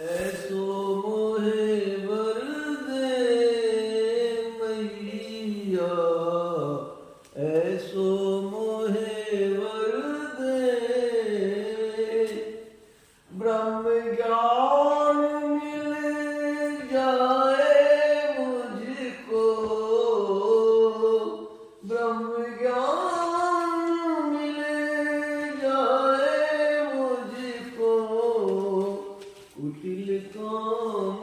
ऐसो मोहे वर दे मैया, ऐसो मोहे वर दे, ब्रह्म ज्ञान मिल जाए मुझको, ब्रह्म ज्ञान मिल जाए मुझको, कुटिल काम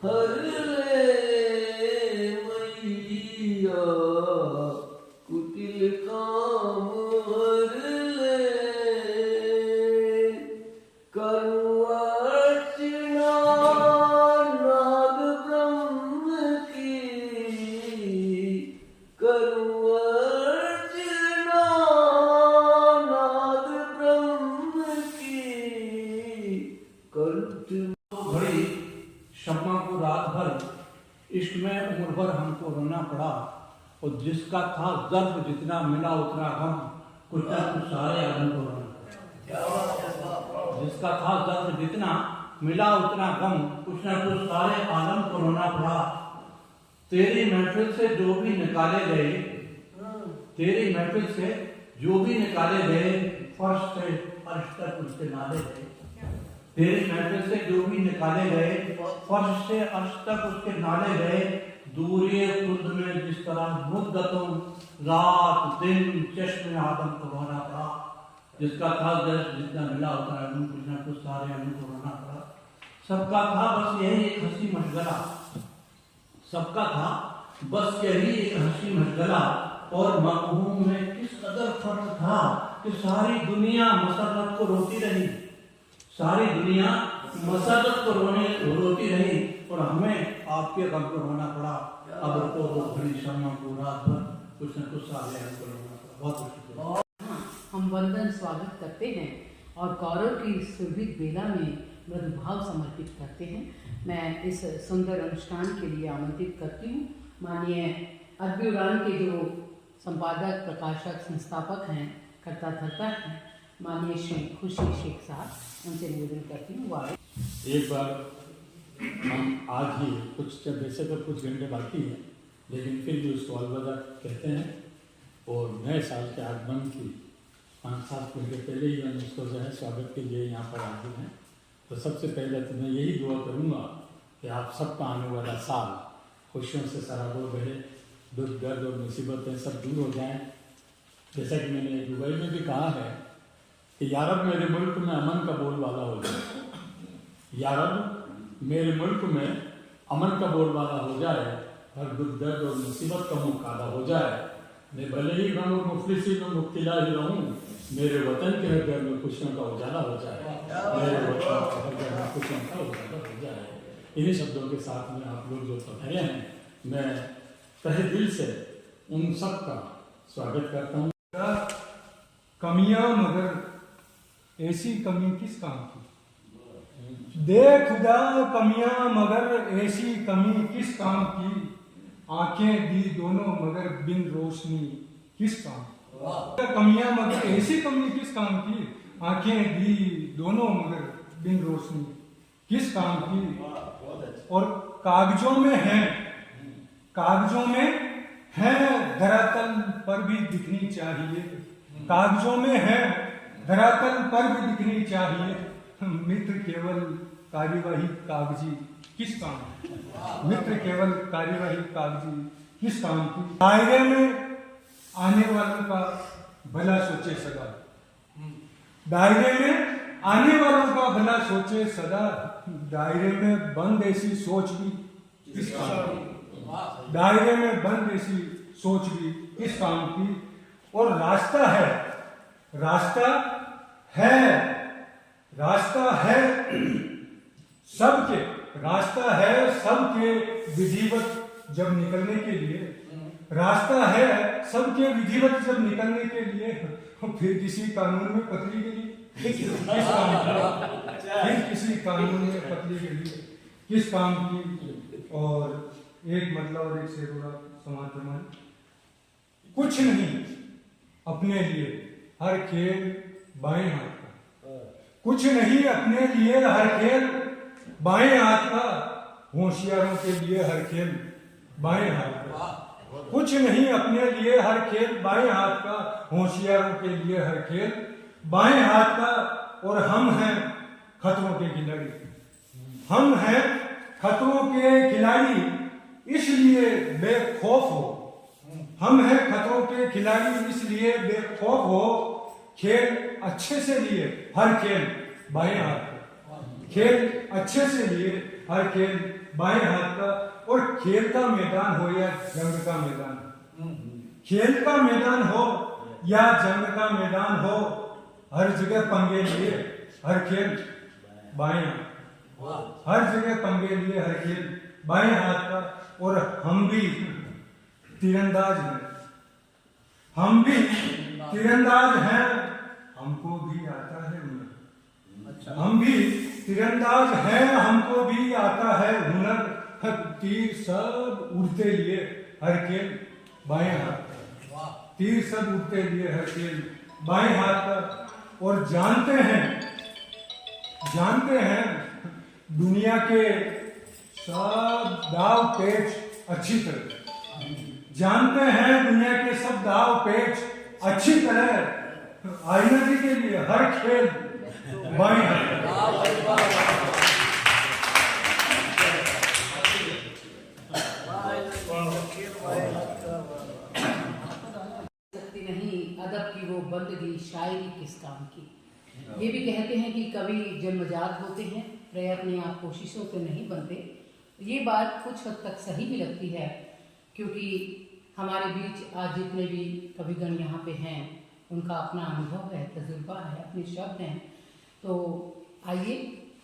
हर ले मैया, कुटिल काम हर ले, करूँ अर्चना नाद ब्रह्म की, करूँ अर्चना नाद ब्रह्म की, कंठ घड़ी शम्मा को रात भर इश्क में उम्र भर हमको रोना पड़ा, और जिसका था दर्द जितना मिला उतना गम, कुछ ना कुछ सारे आदम को रोना पड़ा। जिसका था दर्द जितना मिला उतना गम, कुछ ना कुछ सारे आलम को रोना पड़ा। तेरी महफिल से जो भी निकाले गए, तेरी महफिल से जो भी निकाले गए, फर्श से अर्श तक उसके नाले गए। तेरी महफिल से जो भी निकाले गए, फर्श से अर्श तक उसके नाले गए। दूरिये खुद में जिस तरह मुद्दतों रात दिन चश्मे आदम को रोना पड़ा। जिसका था दर्द जितना मिला उतना गम, कुछ ना कुछ सारे आदम को रोना पड़ा। सबका था बस यही एक हंसी मशगला, सबका था बस यही एक हंसी मशगला, और मकहूम में किस कदर फर्क था कि सारी दुनिया मसरत को रोती रही, सारी दुनिया मसरत को रोती रही, और हमें आपके गम को रोना पड़ा। अब तो घड़ी शम्मा को रात भर कुछ न कुछ सारे हमको रोना पड़ा। बहुत शुक्रिया। हम वंदन स्वागत करते हैं और कौरव की सुरभित बेला में मृदुभाव समर्पित करते हैं। मैं इस सुंदर अनुष्ठान के लिए आमंत्रित करती हूँ माननीय अरबी उड़ान के जो संपादक प्रकाशक संस्थापक हैं, कर्ता धर्ता हैं, माननीय श्री खुशी शेख साहब, उनसे निवेदन करती हूँ। वाह। एक बार हम आज ही कुछ वैसे तो कुछ घंटे बाकी हैं, लेकिन फिर भी उसको अलविदा कहते हैं, और नए साल के आगमन की 5-7 घंटे पहले ही हम उसको जो है स्वागत के लिए यहाँ पर आते हैं। तो सबसे पहले तो मैं यही दुआ करूँगा कि आप सबका आने वाला साल खुशियों से सराबोर रहे, दुख दर्द और मुसीबतें सब दूर हो जाएं। जैसा कि मैंने दुबई में भी कहा है कि या रब मेरे मुल्क में अमन का बोलबाला हो जाए, या रब मेरे मुल्क में अमन का बोलबाला हो जाए, हर दुख दर्द और मुसीबत का मुकाबला हो जाए। मैं भले ही गम और मुफलिसी में मुब्तला ही रहूँ, मेरे वतन के हर घर में खुशियों का उजाला हो जाए, मेरे वतन के हर घर में खुशियों का उजाला हो जाए। इन्हीं शब्दों के साथ में आप लोग जो पधारे हैं, मैं तहे दिल से उन सब का स्वागत करता हूँ। कमियां मगर ऐसी कमी किस काम की, दे खुदा कमियां मगर ऐसी कमी किस काम की, आंखें दी दोनों मगर बिन रोशनी किस काम की। कमियां मगर ऐसी कमी किस काम की, आंखें दी दोनों मगर बिन रोशनी किस काम की। और कागजों में है, कागजों में है, धरातल पर भी दिखनी चाहिए, कागजों में है, धरातल पर भी दिखनी चाहिए। मित्र केवल कार्यवाही कागजी किस काम की, मित्र केवल कार्यवाही कागजी किस काम की। दायरे में आने वालों का भला सोचे सदा, दायरे में आने वालों का भला सोचे सदा, दायरे में बंद ऐसी सोच भी किस काम की, दायरे में बंद ऐसी सोच भी किस काम की। और रास्ता है, रास्ता है, रास्ता है सबके, रास्ता है सबके विधिवत जब निकलने के लिए, रास्ता है सबके विधिवत जब निकलने के लिए, फिर किसी कानून में पतली के लिए फिर किसी कानून में पतली के लिए किस काम की। और एक मतलब और एक शेरोड़ा समाज प्रमाण, कुछ नहीं अपने लिए हर खेल बाएं हाथ का, कुछ नहीं अपने लिए हर खेल बाएं हाथ का होशियारों के लिए हर खेल बाएं हाथ का। कुछ नहीं अपने लिए हर खेल बाएं हाथ का, होशियारों के लिए हर खेल बाएं हाथ का। और हम हैं खतरों के खिलाड़ी, हम हैं खतरों के खिलाड़ी, इसलिए बेखौफ हो। हम हैं खतरों के खिलाड़ी इसलिए बेखौफ हो। खेल अच्छे से लिए हर खेल बाएं हाथ का, खेल अच्छे से लिए हर खेल बाएं हाथ का। और खेल का मैदान हो या जंग का मैदान, खेल का मैदान हो या जंग का मैदान हो, हर जगह पंगे लिए हर खेल बाएं हाथ, हर जगह पंगे लिए हर खेल बाएं हाथ का। और हम भी तीरंदाज हैं, हम भी तीरंदाज हैं, हमको भी आता है हुनर। हम भी तीरंदाज हैं, हमको भी आता है हुनर। तीर सब उड़ते लिए हर खेल बाएं हाथ का, तीर सब उड़ते लिए हर खेल बाएं हाथ का। और जानते हैं दुनिया के सब दाव पेच अच्छी तरह, जानते हैं दुनिया के सब दाव पेच अच्छी तरह। आईना जी के लिए हर खेल बाएं हाथ का। अदब की वो बंदगी शायरी किस काम की। ये भी कहते हैं कि कवि जन्मजात होते हैं, प्रयत्न या कोशिशों से नहीं बनते। ये बात कुछ हद तक सही भी लगती है, क्योंकि हमारे बीच आज जितने भी कविगण यहाँ पे हैं उनका अपना अनुभव है, तजुर्बा है, अपने शब्द हैं। तो आइए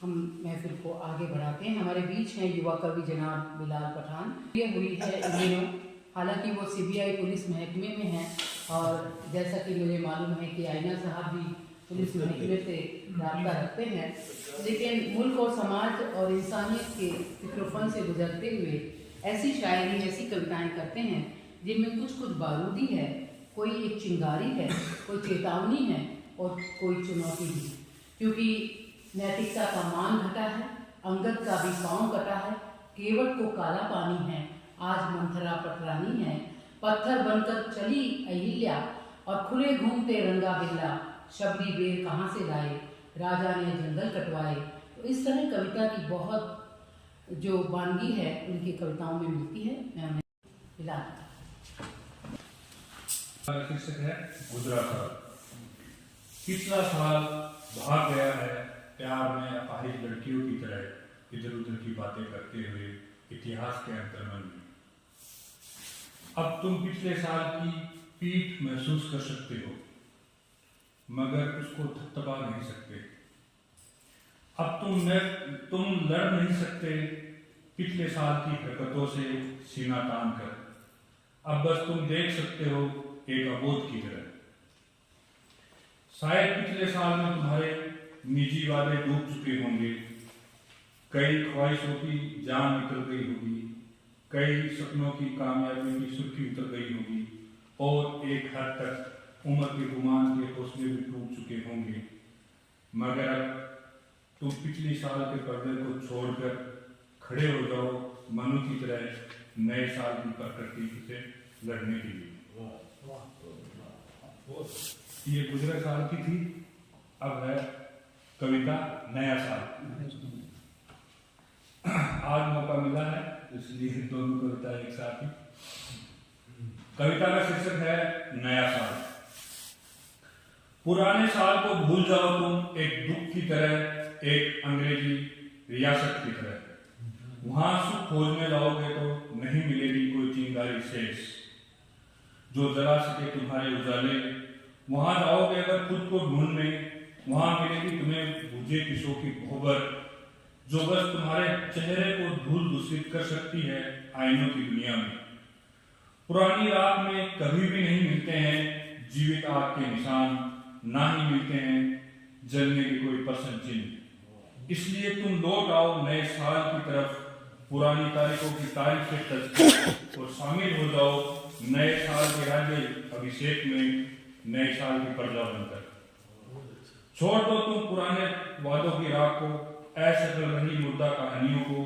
हम महफिल को आगे बढ़ाते हैं। हमारे बीच हैं युवा कवि जनाब बिलाल पठान। ये हुई है इन दिनों, हालांकि वो CBI पुलिस महकमे में हैं और जैसा कि मुझे मालूम है कि आईना साहब भी पुलिस महकमे से रब्ता रखते हैं, लेकिन मुल्क और समाज और इंसानियत के फिक्रोफन से गुजरते हुए ऐसी शायरी, ऐसी कविताएं करते हैं जिनमें कुछ बारूदी है, कोई एक चिंगारी है, कोई चेतावनी है और कोई चुनौती भी। क्योंकि नैतिकता का मान घटा है, अंगद का भी पाँव कटा है, केवट को काला पानी है, आज मंथरा पटरानी है। पत्थर बनकर चली अहिल्या और खुले घूमते रंगा बिल्ला, शबरी बेर कहाँ से लाए, राजा ने जंगल कटवाए। तो इस तरह कविता की बहुत जो वानगी है उनकी कविताओं में मिलती है। मैं उन्हें बिलाल शीर्षक है गुजरा साल। पिछला साल भाग गया है प्यार में अपाहिज लड़कियों की तरह इधर उधर की बातें करते हुए इतिहास के अंतर्मन में। अब तुम पिछले साल की पीठ महसूस कर सकते हो, मगर उसको थपथपा नहीं सकते। अब तुम लड़ नहीं सकते पिछले साल की हरकतों से सीना तान कर। अब बस तुम देख सकते हो एक अबोध की तरह। शायद पिछले साल में तुम्हारे निजी वादे डूब चुके होंगे, कई ख्वाहिशों की जान निकल गई होगी, कई सपनों की कामयाबी की सुर्खी उतर गई होगी और एक हद तक उम्र के गुमान के हौसले भी टूट चुके होंगे। मगर अब तुम पिछले साल के पर्दे को छोड़कर खड़े हो जाओ मनु की तरह नए साल की प्रकृति से लड़ने के लिए। ये गुजरे साल की थी, अब है कविता नया साल। आज मौका मिला है इसलिए दोनों कविता एक साथ ही। कविता का शीर्षक है नया साल। पुराने साल को भूल जाओ तुम एक दुख की तरह, एक अंग्रेजी रियासत की तरह। वहां सुख खोजने जाओगे तो नहीं मिलेगी कोई चिंगारी शेष जो जला सके तुम्हारे उजाले। वहां जाओगे अगर खुद को ढूंढने, वहां मिलेगी तुम्हें बुझे किसों की गोबर जो बस तुम्हारे चेहरे को धूल दूषित कर सकती है आईनों की दुनिया में। पुरानी रात में कभी भी नहीं मिलते हैं जीवित आग के निशान, ना ही मिलते हैं जलने के कोई प्रश्न चिन्ह। इसलिए तुम लौट आओ नए साल की तरफ, पुरानी तारीखों की तारीख से तज और शामिल हो जाओ नए साल के राज्य अभिषेक में, नए साल की प्रजा बनकर। छोड़ दो तुम पुराने वादों की राह को, असफल रही मुर्दा कहानियों को,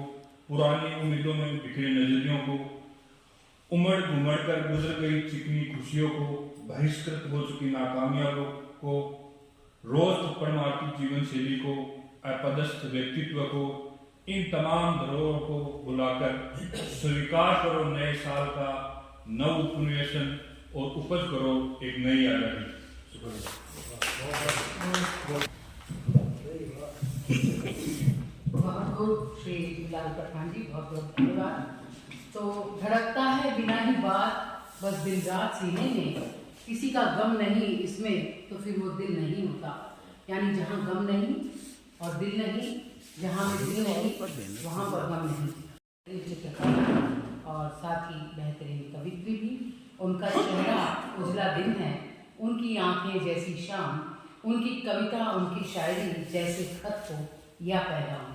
पुरानी उम्मीदों में बिखरे नजरियों को, उमड़ घुमड़ कर गुजर गई चिकनी खुशियों को, बहिष्कृत हो चुकी नाकामियों को, रोज थप्पड़ मारती जीवन शैली को, अपदस्थ व्यक्तित्व को, इन तमाम धरोहरों को बुलाकर स्वीकार करो नए साल का नव उपन्यासन और उपज करो एक नई आजादी। बहुत बहुत श्री लाल पठान जी, बहुत बहुत धन्यवाद। तो धड़कता है बिना ही बात बस दिन रात सीने में, किसी का गम नहीं इसमें तो फिर वो दिल नहीं होता। यानी जहाँ गम नहीं और दिल नहीं, जहाँ में दिल नहीं वहाँ पर गम नहीं। चित्रकार और साथ ही बेहतरीन कवित्री भी, उनका चेहरा उजला दिन है, उनकी आंखें जैसी शाम, उनकी कविता उनकी शायरी जैसे खत हो या पैगाम।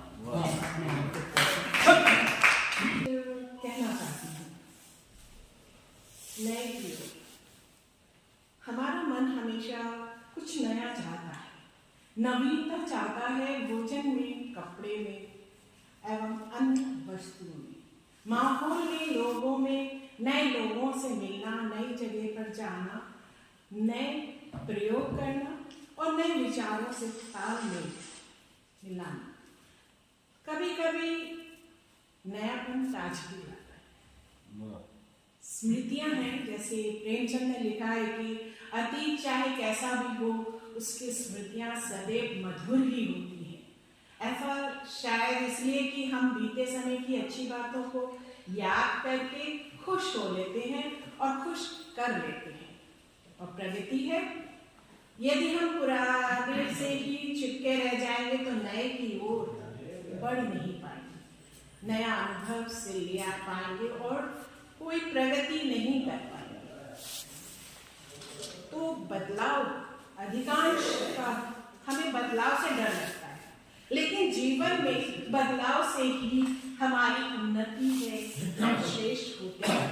कहना चाहती हूँ, नए पीढ़ी, हमारा मन हमेशा कुछ नया चाहता है, नवीनता चाहता है भोजन में, कपड़े में एवं अन्य वस्तुओं में, माहौल में, लोगों में, नए लोगों से मिलना, नई जगह पर जाना, नए प्रयोग करना और नए विचारों से तालमेल मिलाना। कभी कभी नयापन ताजगी लाता है। स्मृतियां हैं, जैसे प्रेमचंद ने लिखा है कि अतीत चाहे कैसा भी हो उसकी स्मृतियां सदैव मधुर ही होती हैं। ऐसा शायद इसलिए कि हम बीते समय की अच्छी बातों को याद करके खुश हो लेते हैं और खुश कर लेते हैं। और प्रगति है, यदि हम पुराने से ही चिपके रह जाएंगे तो नए की ओर बढ़ नहीं पाएंगे, नया अनुभव से लिया पाएंगे और कोई प्रगति नहीं कर पाएंगे। तो बदलाव, अधिकांश का हमें बदलाव से डर लगता है, लेकिन जीवन में बदलाव से ही हमारी उन्नति है, हम श्रेष्ठ होते हैं।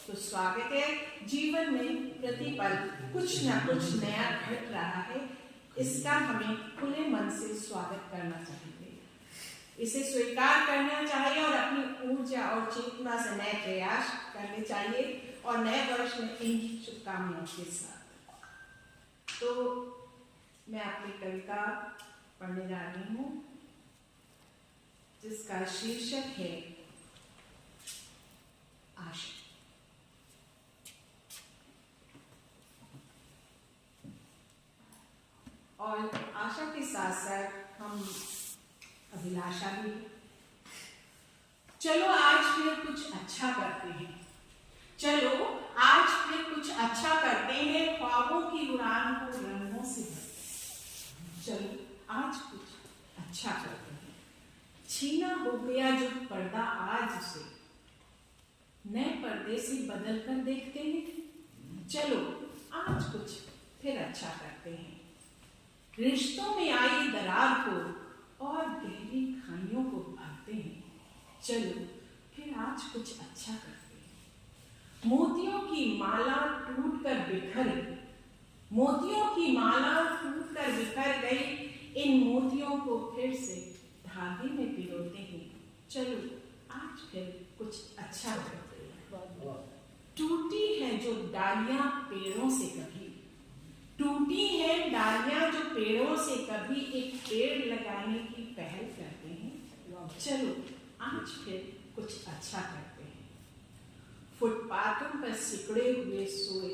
तो स्वागत है, जीवन में प्रतिपल कुछ न कुछ नया घट रहा है, इसका हमें खुले मन से स्वागत करना चाहिए, इसे स्वीकार करना चाहिए और अपनी ऊर्जा और चेतना से नए प्रयास करने चाहिए और नए वर्ष में इन शुभकामनाओं के साथ। तो मैं अपनी कविता पढ़ने जा रही हूँ जिसका शीर्षक है आशा। और आशा के साथ साथ हम अभिलाषा भी। चलो आज फिर कुछ अच्छा करते हैं, चलो आज फिर कुछ अच्छा करते हैं, ख्वाबों की उड़ान को रंगों से भरते हैं। चलो आज कुछ अच्छा करते हैं, छीना हो गया जो पर्दा आज से, नए पर्दे से बदल कर देखते हैं। चलो आज कुछ फिर अच्छा करते हैं, रिश्तों में आई दरार को और गहरी खाइयों को भरते हैं। चलो फिर आज कुछ अच्छा करते हैं, मोतियों की माला टूट कर बिखर गई, मोतियों की माला टूट कर बिखर गई, इन मोतियों को फिर से धागे में पिरोते हैं। चलो आज फिर कुछ अच्छा करते हैं। टूटी है जो डालियां पेड़ों से कभी, टूटी है डालियां जो पेड़ों से कभी, एक पेड़ लगाने की पहल करते हैं। चलो आज फिर कुछ अच्छा करते हैं, फुटपाथों पर सिकुड़े हुए सोए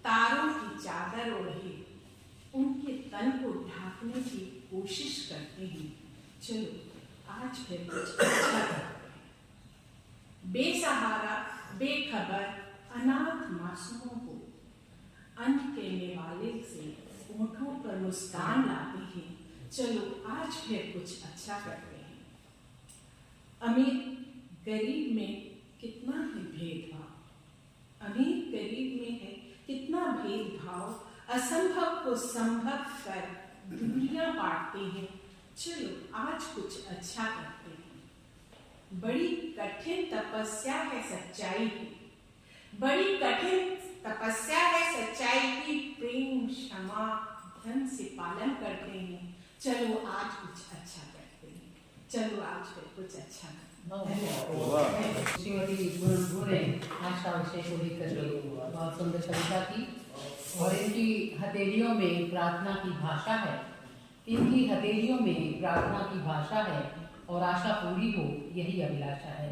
तारों की चादर ओढ़े, उनके तन को ढांकने की कोशिश करते हैं। चलो आज फिर कुछ अच्छा करते हैं, बेसहारा बेखबर अनाथ मासूमों को अन्न देने वाले से होठों पर मुस्कान लाते हैं। चलो आज फिर कुछ अच्छा करते हैं, अमीर गरीब में कितना है भेदभाव, अमीर गरीब में है कितना भेदभाव, असंभव को संभव कर दूरियां बांटते हैं। चलो आज कुछ अच्छा करते हैं, बड़ी कठिन तपस्या है सच्चाई की, बड़ी कठिन तपस्या है सच्चाई की, प्रेम क्षमा धन से पालन करते हैं। चलो आज कुछ अच्छा करते हैं, चलो आज फिर कुछ अच्छा करते हैं। श्रीमती गुरु ने आशा विषय को लेकर बहुत सुंदर कविता की और इनकी हथेलियों में प्रार्थना की भाषा है, इनकी हथेलियों में प्रार्थना की भाषा है और आशा पूरी हो यही अभिलाषा है।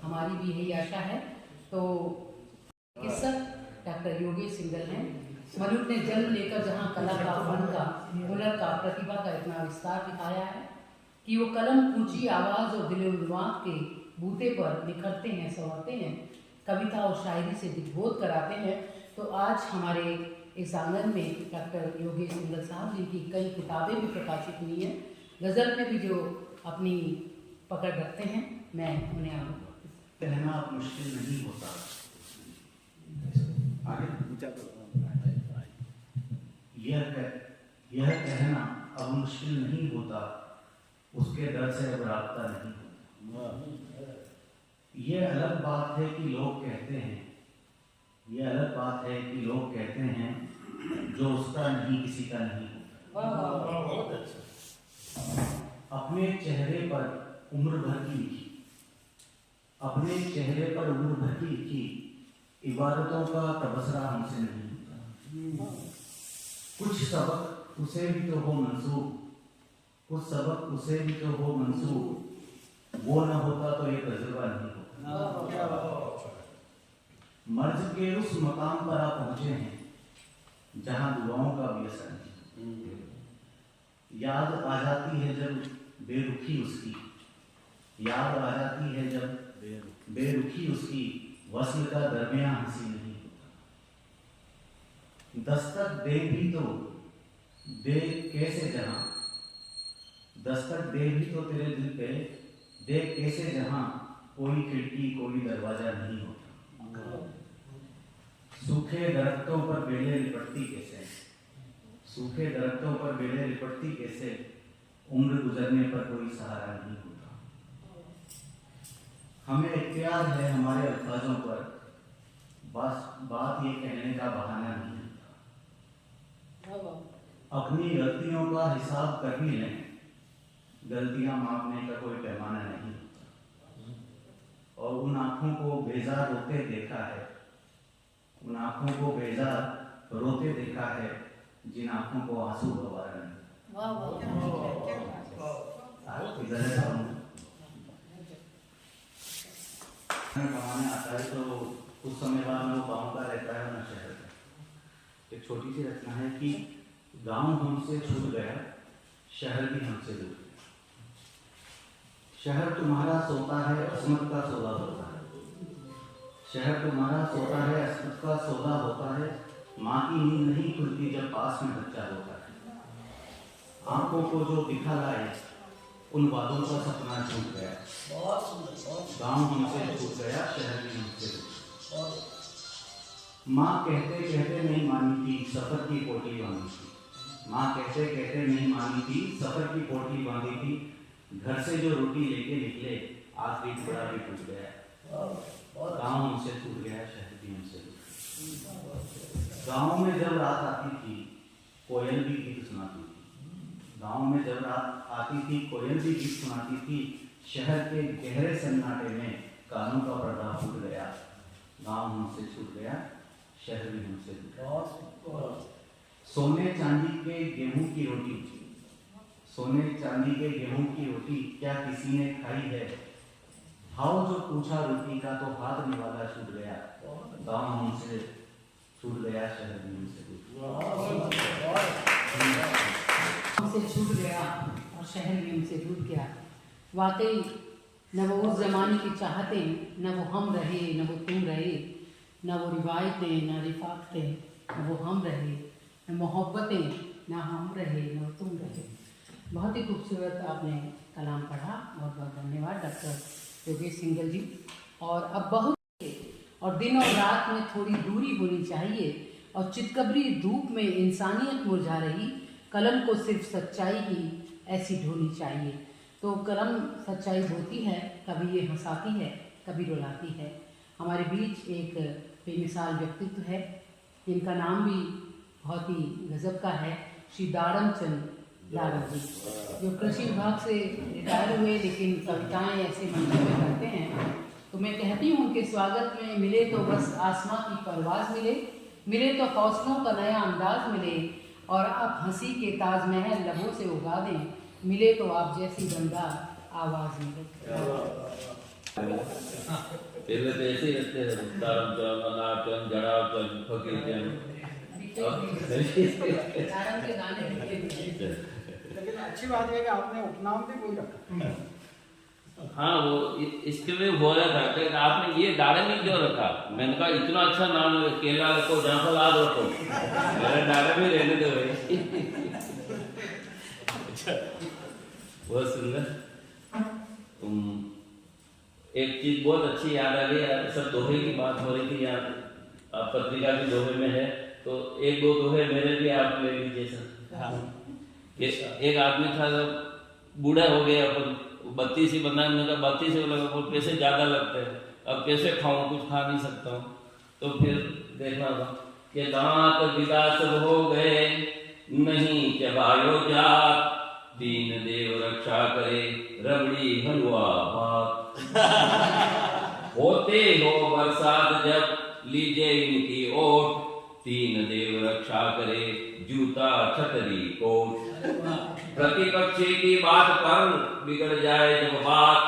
हमारी भी यही आशा है। तो चिकित्सक डॉक्टर योगेश सिंघल हैं। मनुष्य ने जन्म लेकर जहाँ कला का, फन का, हुनर का, प्रतिभा का इतना विस्तार दिखाया है कि वो कलम ऊंची आवाज और दिलोदिमाग के बूते पर निखरते हैं, संवारते हैं, कविता और शायरी से दिग्बोध कराते हैं। तो आज हमारे इस आंगन में डॉक्टर योगेश सिंघल साहब, जिनकी कई किताबें भी प्रकाशित हुई हैं, गज़ल में भी जो अपनी पकड़ रखते हैं, मैं उन्हें कहना मुश्किल नहीं होता। यह कहना अब मुश्किल नहीं होता, उसके दर से अब राब्ता नहीं होता। यह अलग बात है कि लोग कहते हैं, यह अलग बात है कि लोग कहते हैं, जो उसका नहीं किसी का नहीं होता। अपने चेहरे पर उम्र भर की लिखी, अपने चेहरे पर उम्र भर की लिखी इबारतों का तबसरा हमसे नहीं होता। कुछ सबक उसे भी तो हो मंसूब, कुछ सबक उसे भी तो हो मंसूब, वो न होता तो ये तजुर्बा नहीं होता। मर्ज के उस मकाम पर आप पहुंचे हैं जहां दुआओं का भी असर नहीं। याद आ जाती है जब बेरुखी उसकी, याद आ जाती है जब बेरुखी उसकी, वस्ल का दरमियान हंसी नहीं होता। दस्तक दे भी तो दे कैसे जहां, दस्तक दे भी तो तेरे दिल पे दे कैसे जहां, कोई खिड़की कोई दरवाजा नहीं होता। सूखे दरख्तों पर बेलें लिपटती कैसे, सूखे दरख्तों पर बेलें लिपटती कैसे, उम्र गुजरने पर कोई सहारा नहीं होता। हमें इख्तियार है हमारे अल्फाजों पर, बस बात ये कहने का बहाना नहीं होता। अपनी गलतियों का हिसाब कर भी लें, गलतियां मापने का कोई पैमाना नहीं होता। और उन आँखों को बेजार रोते देखा है, उन आँखों को बेजार रोते देखा है, जिन आँखों को आंसू गवारा नहीं। कमाने आता है तो कुछ समय बाद में वो गाँव का रहता है ना शहर का। एक छोटी सी रचना है कि गांव हमसे छूट गया, शहर भी हमसे दूर गया। शहर तुम्हारा सोता है, अस्मत का सौदा होता है। शहर तुम्हारा सोता है, अस्मत का सौदा होता है। माँ की नींद नहीं खुलती जब पास में बच्चा होता है। आंखों को जो दिखा लाए, उन वादों का सपना छूट गया। गांव हमसे छूट गया, शहर भी हमसे दूर। माँ कहते कहते नहीं मानी थी, सफर की पोटली बांधी थी। माँ कहते कहते नहीं मानी थी, सफर की पोटली बांधी थी। घर से जो रोटी लेके निकले, आखिरी टुकड़ा भी टूट गया। गांव हमसे छूट गया, शहर भी हमसे दूर। गांव में जब रात आती थी, कोयल भी गीत सुनाती थी। गांव में जब रात आती थी, कोयल भी गीत सुनाती थी। शहर के गहरे सन्नाटे में कानों का पर्दा फूट गया। गांव हमसे छूट गया, शहर भी हमसे दूर। सोने चांदी के गेहूं की रोटी, सोने चांदी के गेहूं की रोटी क्या किसी ने खाई है? हाउ जो पूछा रोटी का तो हाथ निवाला छूट गया। गांव हमसे छूट गया, शहर भी हमसे दूर। हमसे छूट गया और शहर भी हमसे दूर गया। वाकई न वो उस जमाने की चाहतें, न वो हम रहे, न वो तुम रहे, न वो रिवायतें, न रिफाकतें, न वो हम रहे, न मोहब्बतें, न हम रहे, न वो तुम रहे। बहुत ही खूबसूरत आपने कलाम पढ़ा। बहुत बहुत धन्यवाद डॉक्टर योगेश सिंघल जी। और अब बहुत और दिन और रात में थोड़ी दूरी होनी चाहिए और चितकबरी धूप में इंसानियत मुरझा रही, कलम को सिर्फ सच्चाई ही ऐसी ढोनी चाहिए। तो कलम सच्चाई होती है, कभी ये हंसाती है, कभी रुलाती है। हमारे बीच एक बेमिसाल व्यक्तित्व है, जिनका नाम भी बहुत ही गजब का है, श्री दाड़म चंद दारा जी, जो कृषि विभाग से रिटायर हुए लेकिन कविताएं ऐसे मंचों में करते हैं। तो मैं कहती हूँ उनके स्वागत में मिले तो बस आसमां की परवाज़ मिले, मिले तो हौसलों का नया अंदाज मिले, और आप हंसी के ताजमहल लबों से उगा दें, मिले तो आप जैसी दमदार आवाज़ मिले। पहले तो ऐसे ही रहते हैं, दारम चम, अनार चम, जड़ा चम, फकीर चम। तारम के गाने लिखे हुए। लेकिन अच्छी बात है कि आपने उपनाम भी वही रखा। हाँ, वो इसके लिए हो रहा था कि आपने ये दाढ़े में क्यों रखा? मैंने कहा इतना अच्छा नाम है, केला रखो, जाफल आद रखो, मेरे दाढ़े में रहने दो भाई। बहुत सुंदर। एक चीज बहुत अच्छी याद आ गई, सब दोहे की बात हो रही थी यहाँ, आप पत्रिका के दोहे में है, तो एक दो दोहे मेरे भी आप ले लीजिए सर। एक आदमी था, बूढ़ा हो गया, अपन 32 ही बनाया, मैंने कहा 32 ही लगा, वो पैसे ज्यादा लगते हैं, अब कैसे खाऊं, कुछ खा नहीं सकता हूँ। तो फिर देखना था कि दांत विदास हो गए नहीं चबायो जात, दीन देव रक्षा करे रबड़ी हलवा भात। होते हो बरसात जब लीजिए इनकी ओट, दीन देव रक्षा करे जूता छतरी कोट। प्रतिपक्षी की बात पर बिगड़ जाए जब बात,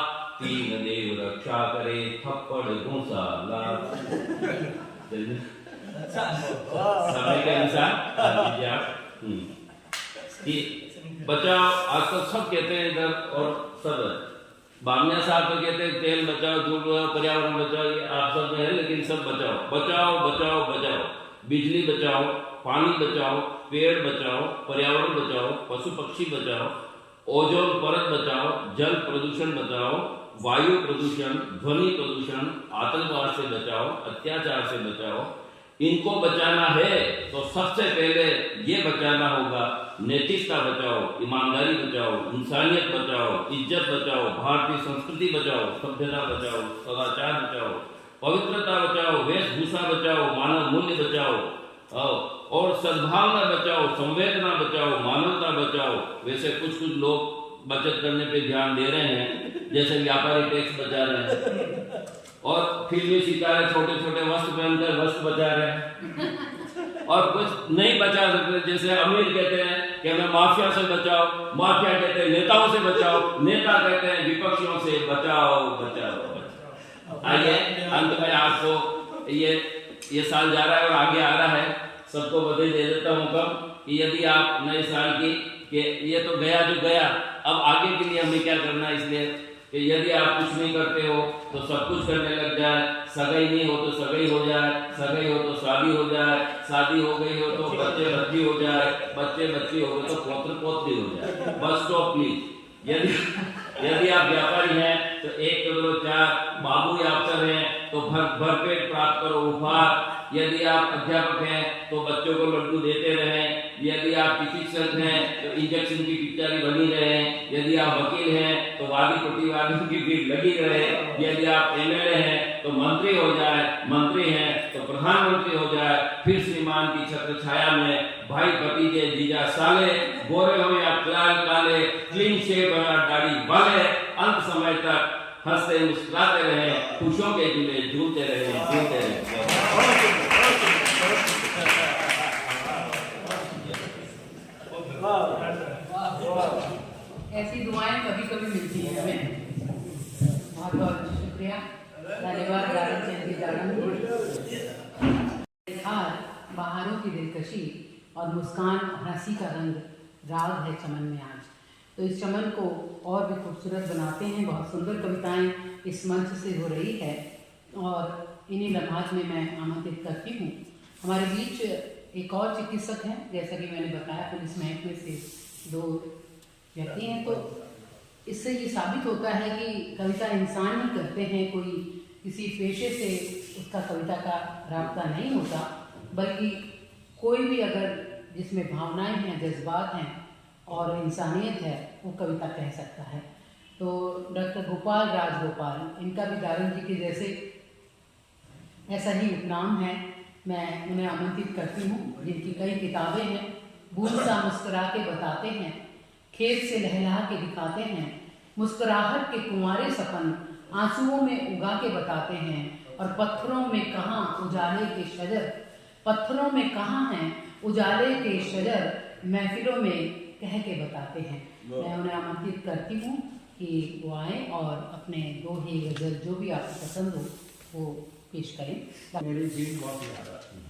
दीन देव रक्षा करे थप्पड़ घूंसा लात। समय के अनुसार बचाओ, आजकल सब कहते हैं इधर, और सब बामिया साहब तो कहते हैं तेल बचाओ, दूध बचाओ, पर्यावरण बचाओ, ये आप सब में है, लेकिन सब बचाओ बचाओ बचाओ बचाओ। बिजली बचाओ, पानी बचाओ, पेड़ बचाओ, पर्यावरण बचाओ, पशु पक्षी बचाओ, ओजोन परत बचाओ, जल प्रदूषण बचाओ, वायु प्रदूषण, ध्वनि प्रदूषण, आतंकवाद से बचाओ, अत्याचार से बचाओ। इनको बचाना है तो सबसे पहले ये बचाना होगा, नैतिकता बचाओ, ईमानदारी बचाओ, इंसानियत बचाओ, इज्जत बचाओ, भारतीय संस्कृति बचाओ, सभ्यता बचाओ, सदाचार बचाओ, पवित्रता बचाओ, वेशभूषा बचाओ, मानव मूल्य बचाओ, और सद्भावना बचाओ, संवेदना बचाओ, मानवता बचाओ। वैसे कुछ लोग बचत करने पे ध्यान दे रहे हैं, जैसे व्यापारी टैक्स बचा रहे हैं, और फिल्मी सितारे छोटे छोटे वस्त्र पहनकर वस्त्र बचा रहे हैं, और कुछ नहीं बचा सकते, जैसे अमीर कहते हैं कि हमें माफिया से बचाओ, माफिया कहते हैं नेताओं से बचाओ, नेता कहते हैं विपक्षियों से बचाओ बचाओ। आइए अंत में आपको ये साल जा रहा है और आगे आ रहा है, सबको बधाई दे देता हूँ कब कि यदि आप नए साल की कि ये तो गया जो गया, अब आगे के लिए हमें क्या करना है, इसलिए कि यदि आप कुछ नहीं करते हो तो सब कुछ करने लग जाए, सगाई नहीं हो तो सगाई हो जाए, सगाई हो तो शादी हो जाए, शादी हो गई हो तो बच्चे बच्ची हो जाए, बच्चे बच्ची हो गए तो पौत्र पौत्री हो जाए। Bus stop please. यदि आप व्यापारी हैं तो 1 करोड़ 4 बाबू अफसर हैं तो भरपेट प्राप्त करो उपहार। यदि आप अध्यापक हैं तो बच्चों को लड्डू देते रहें। यदि आप चिकित्सक हैं तो इंजेक्शन की पिचकारी बनी रहे। यदि आप वकील हैं तो वादी प्रतिवादियों की भीड़ लगी रहे। यदि आप एमएलए हैं तो मंत्री हो जाए, मंत्री हैं तो प्रधानमंत्री हो जाए। फिर श्रीमान की छत्र छाया में भाई भतीजे जीजा साले, गोरे हो या लाल काले, क्लीन शेव या दाढ़ी वाले, अंत समय तक हंसते मुस्कुराते रहे, खुशियों के झूले झूलते रहे, झूलते रहे। ऐसी दुआएं कभी कभी मिलती हैं हमें। बहुत बहुत शुक्रिया, धन्यवाद दारण चंदी दारण। बाहरों की दिलकशी और मुस्कान और हंसी का रंग राग है चमन में आज। तो इस चमन को और भी खूबसूरत बनाते हैं। बहुत सुंदर कविताएं इस मंच से हो रही है और इन्हीं लम्हात में मैं आमंत्रित करती हूँ। हमारे बीच एक और चिकित्सक हैं, जैसा कि मैंने बताया पुलिस महकमे से 2 व्यक्ति हैं। तो इससे ये साबित होता है कि कविता इंसान ही करते हैं, कोई किसी पेशे से उसका कविता का राब्ता नहीं होता, बल्कि कोई भी अगर जिसमें भावनाएं हैं, जज्बात हैं और इंसानियत है, वो कविता कह सकता है। तो डॉक्टर गोपाल राजगोपाल, इनका भी दारण जी के जैसे ऐसा ही उपनाम है। मैं उन्हें आमंत्रित करती हूँ, जिनकी कई किताबें हैं। भूल सा मुस्कुरा के बताते हैं, खेत से लहला के दिखाते हैं, मुस्कुराहट के कुंवारे सपन आंसुओं में उगा के बताते हैं, और पत्थरों में कहाँ उजाले के शजर, पत्थरों में कहाँ हैं उजाले के शजर, महफिलों में कह के बताते हैं। मैं उन्हें आमंत्रित करती हूँ कि वो आए और अपने दोहे गजल जो भी आपको पसंद हो वो पेश करें। मेरी जीत बहुत याद आती है,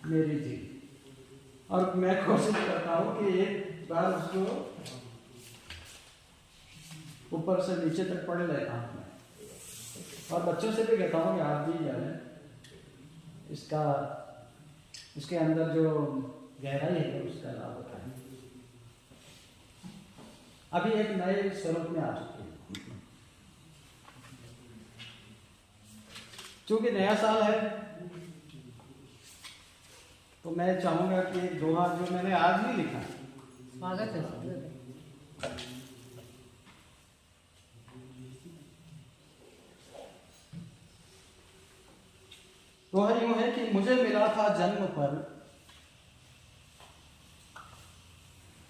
मेरी जीत। और मैं कोशिश करता हूँ कि एक बार उसको ऊपर से नीचे तक पढ़ लेता हूँ मैं, और बच्चों से भी कहता हूँ कि आप भी जाने इसके अंदर जो गहराई है उसका लाभ उठाएं। अभी एक नए स्वरूप में आ चुके हैं, चूंकि नया साल है तो मैं चाहूंगा कि दोहा जो मैंने आज ही लिखा है, स्वागत है। दोहा यूं है कि मुझे मिला था जन्म पर,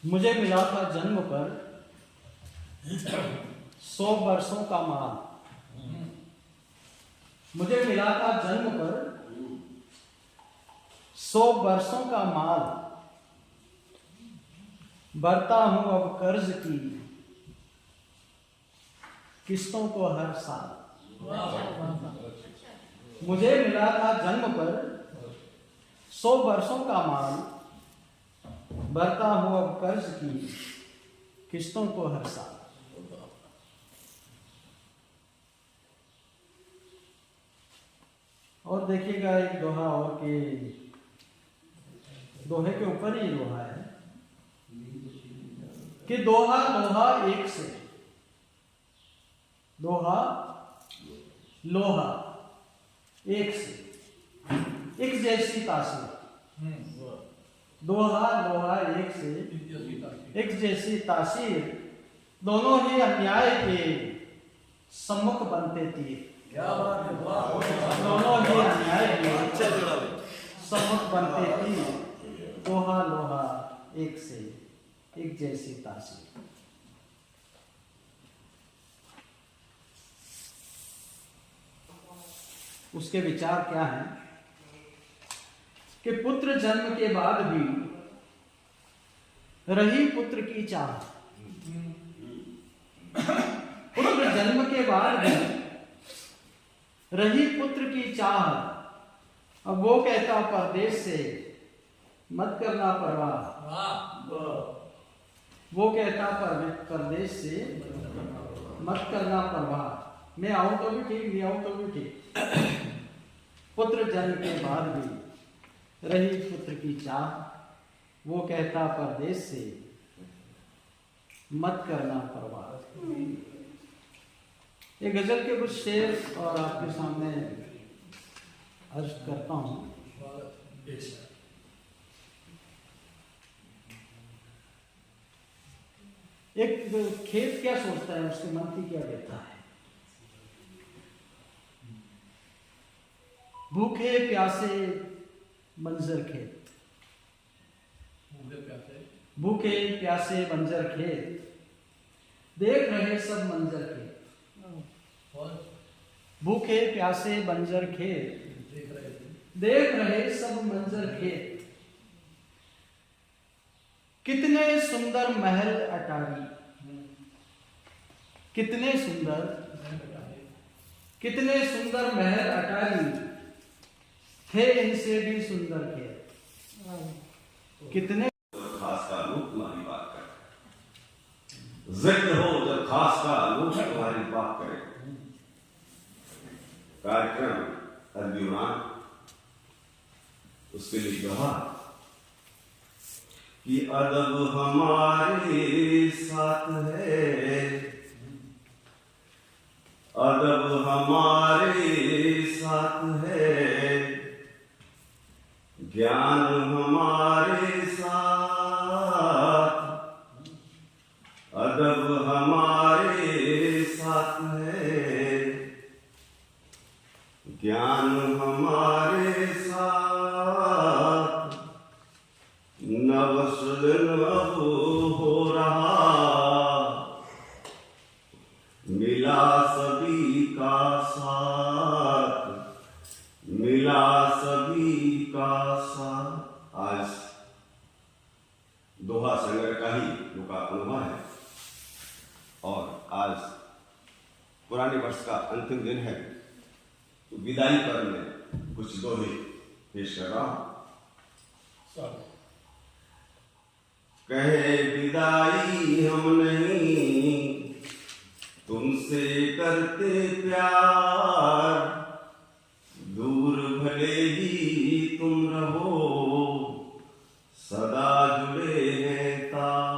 मुझे मिला था जन्म पर 100 वर्षों का माल, मुझे मिला था जन्म पर 100 वर्षों का माल, भरता हूं अब कर्ज की किस्तों को हर साल। मुझे मिला था जन्म पर 100 वर्षों का माल, भरता हूं अब कर्ज की किस्तों को हर साल। और देखिएगा एक दोहा और कि दोहे के ऊपर ही दोहा है कि दोहा दोहा एक से, दोहा लोहा एक से, एक जैसी तासीर। दोहा लोहा एक से, एक जैसी तासीर, दोनों ही अन्याय के सम्मुख बनते तीर। क्या बात है, दोनों ही अन्याय के सम्मुख बनते तीर। दोहा लोहा एक से, एक जैसी तासीर। उसके विचार क्या हैं कि पुत्र जन्म के बाद भी रही पुत्र की चाह, पुत्र जन्म के बाद भी रही पुत्र की चाह। अब वो कहता परदेश से मत करना परवाह, वो कहता परदेश से मत करना परवाह। मैं आऊं तो भी ठीक, नहीं आऊं तो भी ठीक। पुत्र जन्म के बाद भी रही पुत्र की चाह, वो कहता परदेश से मत करना परवाह। ये गजल के कुछ शेर और आपके सामने अर्ज करता हूं। एक खेत क्या सोचता है, उसके मन की क्या व्यथा है। भूखे प्यासे बंजर खेत, भूखे प्यासे बंजर खेत, देख रहे सब मंजर खेत। भूखे प्यासे बंजर खेत, देख रहे सब मंजर खेत। कितने सुंदर महल अटारी, कितने सुंदर महल अटारी, थे इनसे भी सुंदर खेत। कितने खास का लोग तुम्हारी बात करे, जिक्र हो जब खास का लोग तुम्हारी बात करे। कार्यक्रम अरबी उसके लिए दोहा कि अदब हमारे साथ है, अदब हमारे साथ है, ज्ञान हमारे साथ, अदब हमारे साथ है, ज्ञान हमारे साथ। न वस्ल न पुराने वर्ष का अंतिम दिन है, तो विदाई पर मैं कुछ दोहे पेश कर रहा हूं। कहे विदाई हम नहीं तुमसे करते प्यार, दूर भले ही तुम रहो सदा जुड़े हैं तार।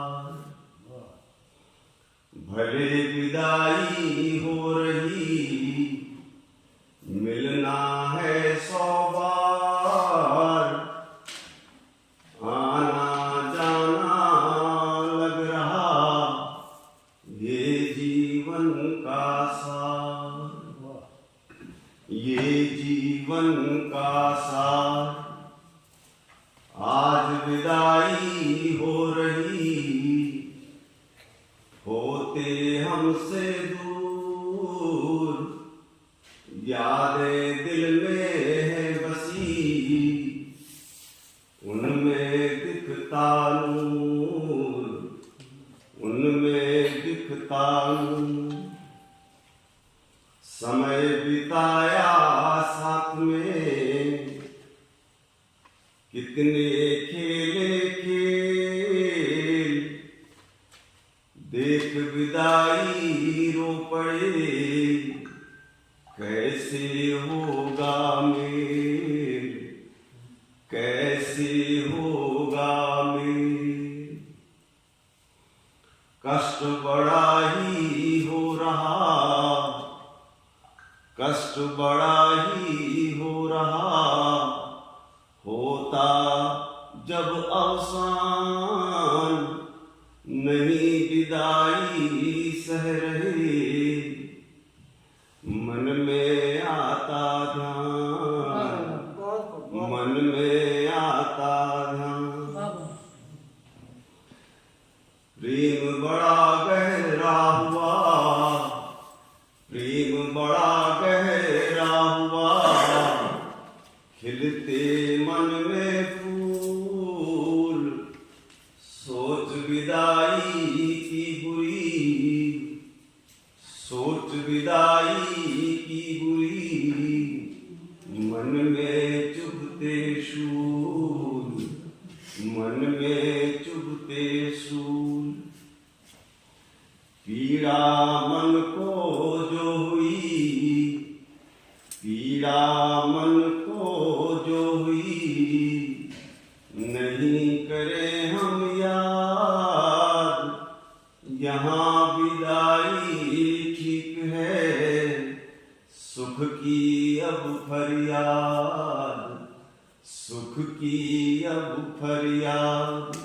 भले विदाई हो रही मिलना है 100 बार, आना जाना लग रहा ये जीवन का सार, ये जीवन का सार। आज विदाई हो रही होते हमसे दूर, यादें दिल में है बसी उनमें दिखता नूर, उनमें दिखता नूर। समय बिताया साथ में कितने खेले खेल, देख विदाई रो पड़े कैसे होगा मेल, कैसे होगा मेल। कष्ट बड़ा ही हो रहा, कष्ट बड़ा ही हो रहा, होता जब अवसान नहीं विदाई सह रहे, मन में आता ध्यान, मन में आता ध्यान। प्रेम बड़ा गहरा हुआ, प्रेम बड़ा गहरा हुआ, खिलते मन में फूल। सोच विदाई की बुरी, सोच विदाई की बुरी, मन में चुभते शूल, मन में चुभते शूल। पीड़ा मन को जो हुई, पीड़ा मन को जो हुई, नहीं करे हम याद, यहाँ विदाई ठीक है, सुख की अब फरियाद, सुख की अब फरियाद।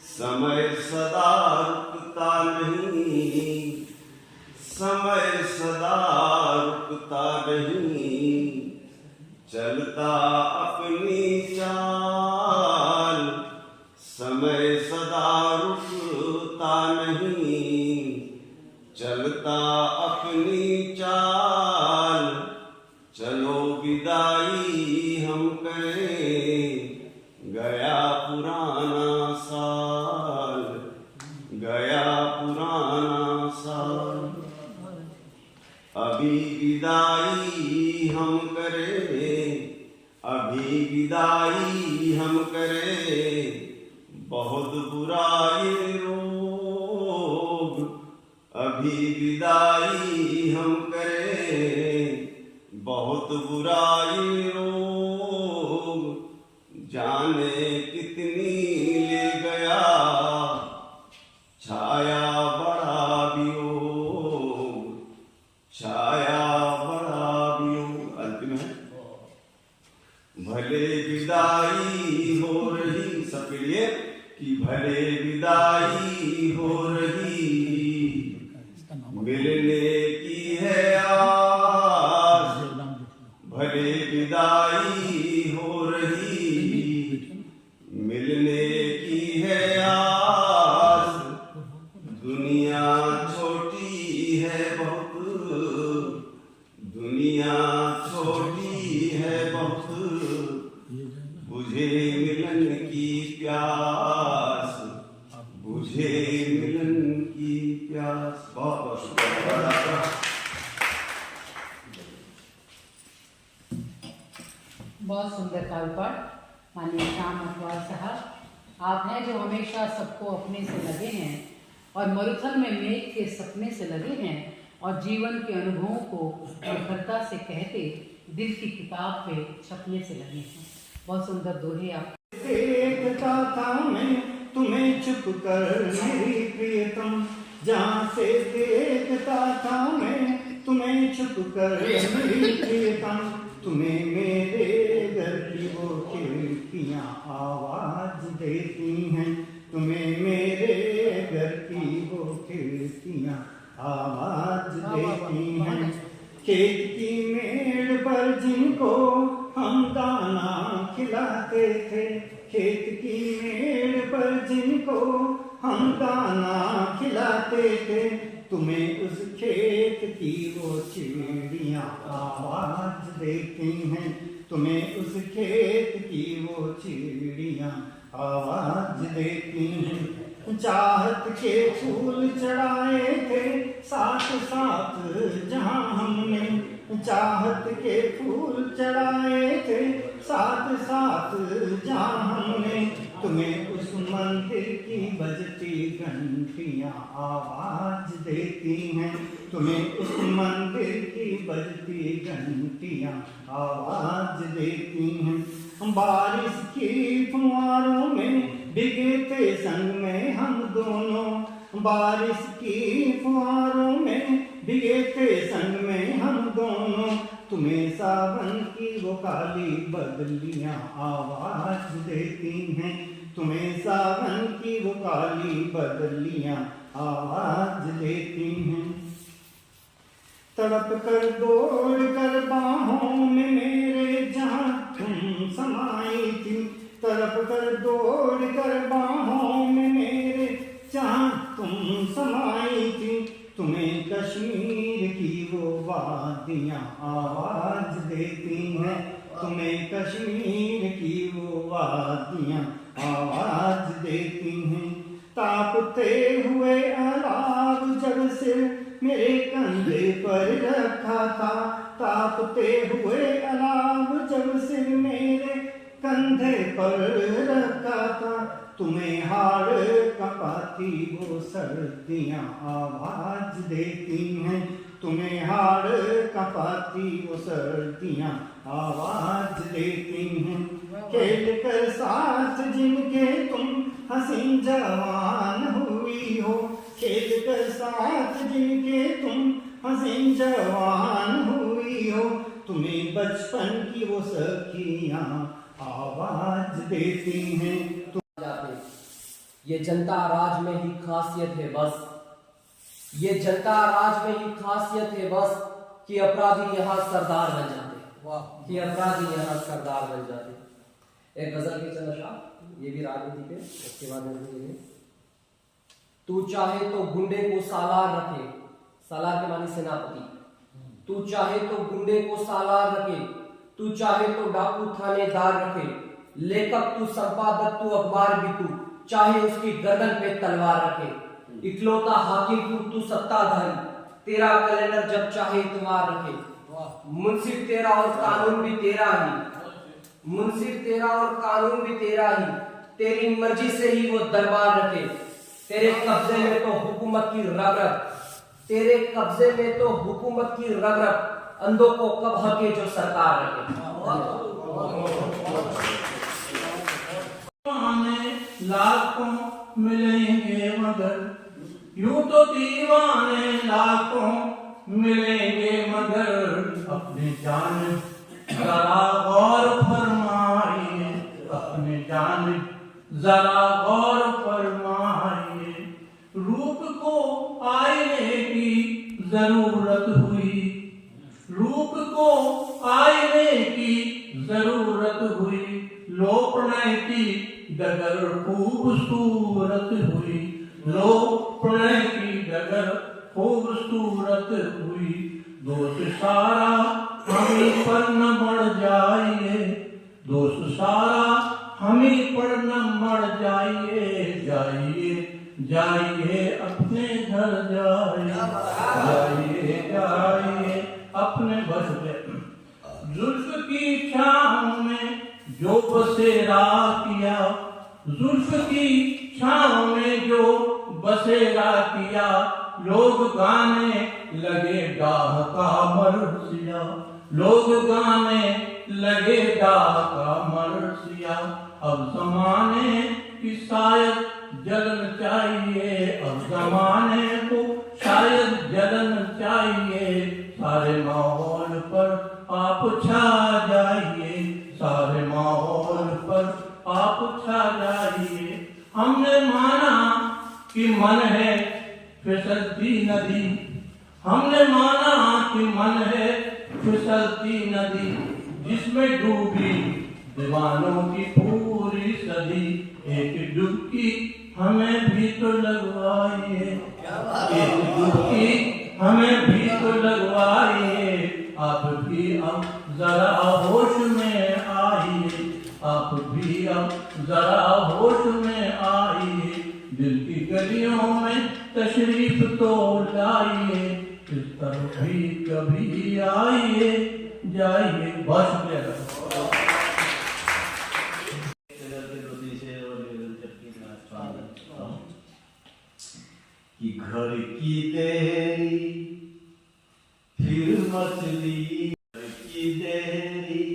समय सदा रुकता नहीं, समय सदा रुकता नहीं, चलता अपनी चाल। समय सदा रुकता नहीं, चलता अपनी चाल। चलो विदाई हम करें, गया पुराना साल, गया पुराना साल। अभी विदाई हम करें, अभी विदाई हम करें, बहुत बुरा ये रोग। अभी विदाई हम करें, बहुत बुरा ये रोग। जाने कितनी ले गया छाया बड़ा वियोग, छाया बड़ा वियोग। अंतिम है, भले विदाई हो रही, सबके लिए कि भले विदाई हो रही, मिलने की है आस। भले विदाई हो रही, मिलने की है आस। दुनिया छोटी है बहुत, दुनिया छोटी है बहुत, बुझे मिलन की प्यास, बुझे मिलन की प्यास। बहुत बहुत शुक्रिया। सुंदर काव्यपाठ माननीय श्याम अखबार साहब, आप हैं जो हमेशा सबको अपने से लगे हैं और मरुथल में मेघ के सपने से लगे हैं और जीवन के अनुभवों को निर्भरता से कहते दिल की किताब पे छपने से लगे हैं। बहुत सुंदर दोहे आप। देखता था मैं तुम्हें छुप कर मेरी प्रियतम, जहाँ से देखता था मैं तुम्हें छुप कर मेरी प्रियतम, तुम्हें मेरे घर की वो खिड़कियाँ आवाज देती हैं, तुम्हें मेरे घर की वो खिड़कियाँ आवाज देती हैं। खेत की मेड़ पर जिनको हम दाना खिलाते थे, खेत की मेड़ पर जिनको हम दाना खिलाते थे, तुम्हें उस खेत की वो चिड़ियाँ आवाज देती हैं, तुम्हें उस खेत की वो चिड़ियाँ आवाज देती हैं। चाहत के फूल चढ़ाए थे साथ साथ जहाँ हमने, चाहत के फूल चढ़ाए थे साथ साथ जहाँ हमने, तुम्हें उस मंदिर की बजती घंटियाँ आवाज देती हैं, तुम्हें उस मंदिर की बजती घंटियाँ आवाज देती हैं। बारिश की फुहारों में भीगे थे संग में हम दोनों, बारिश की फुहारों में भीगे थे संग में हम दोनों, तुम्हें सावन की वो काली बदलियाँ आवाज देती हैं, तुम्हें सावन की वो काली बदलियाँ आवाज देती हैं। तड़प कर दौड़ कर बाहों में मेरे जहाँ तुम समाई थी, तड़प कर दौड़ कर बाहों में मेरे जहाँ तुम समाई थी, तुम्हें कश्मीर की वो वादियाँ आवाज देती हैं, तुम्हें कश्मीर की वो वादियाँ आवाज देती हैं। तापते हुए अलाव जब सिर मेरे कंधे पर रखा था, तापते हुए अलाव जब सिर मेरे कंधे पर रखा था, तुम्हें हाड़ कपाती वो सर्दियाँ आवाज देती हैं, तुम्हें हाड़ कपाती वो सर्दियाँ आवाज देती हैं। खेल कर साथ जिनके तुम हसीन जवान हुई हो, खेल कर साथ जिनके तुम हसीन जवान हुई हो, तुम्हें बचपन की वो सखियाँ आवाज देती हैं। ये जनता राज में ही खासियत है बस, ये जनता राज में ही खासियत है बस कि अपराधी यहाँ सरदार बन जाते, कि अपराधी यहाँ सरदार बन जाते। एक गजल के चंद अशआर, ये भी राजनीति पे, उसके बाद तू चाहे तो गुंडे को सालार रखे, सालार के मानी सेनापति, तू चाहे तो गुंडे को सालार रखे, तू चाहे तो डाकू थानेदार रखे, लेखक तू संपादक तू अखबार भी तू, चाहे उसकी गर्दन पे तलवार रखे, इकलौता हाकिम तू सत्ताधारी, तेरा कैलेंडर जब चाहे इतवार रखे, मुंसिफ तेरा और कानून भी तेरा ही, मुंसिफ तेरा और कानून भी तेरा ही, तेरी मर्जी से ही वो दरबार रखे, तेरे कब्जे में तो हुकूमत की रग-रग, तेरे कब्जे में तो हुकूमत की रग-रग, अंधों को कब हके जो सरकार रखे। लाखों मिलेंगे मगर यूं तो दीवाने लाखों मिलेंगे मगर, अपने जान जरा गौर फरमाइए, अपने जान जरा गौर फरमाइए। रूप को आईने की जरूरत हुई, रूप को आईने की जरूरत हुई, लोपने की डगर खूबसूरत हुई, लोपने की डगर खूबसूरत हुई। दोस्त सारा हमी पर न मर जाइए, दोस्त सारा हमी पर न मर जाइए, जाइए जाइए अपने घर जाइए, जाइए जाइए अपने घर। जुल्फ की छाँव में बसेरा किया, जुल्फ की छांव में जो बसेरा किया, लोग गाने लगे डाह का मरसिया, लोग गाने लगे डाह का मरसिया। अब जमाने की शायद जलन चाहिए, अब जमाने को शायद जलन चाहिए, सारे माहौल पर आप छा जाइए, सारे माहौल पर आप छा जाइए। हमने माना कि मन है फिसलती नदी, हमने माना कि मन है फिसलती नदी, जिसमें डूबी दीवानों की पूरी सदी। एक डुबकी हमें भी तो लगवाइए, एक डुबकी हमें भी तो लगवाइए। आप भी अब जरा होश में आइए, आप भी अब जरा होश में आइए। दिल की गलियों में तशरीफ तो लाइए, इस तरफ भी कभी आइए जाइए। बहुत शुक्रिया। कि घर की देरी फिर मचली, घर की देरी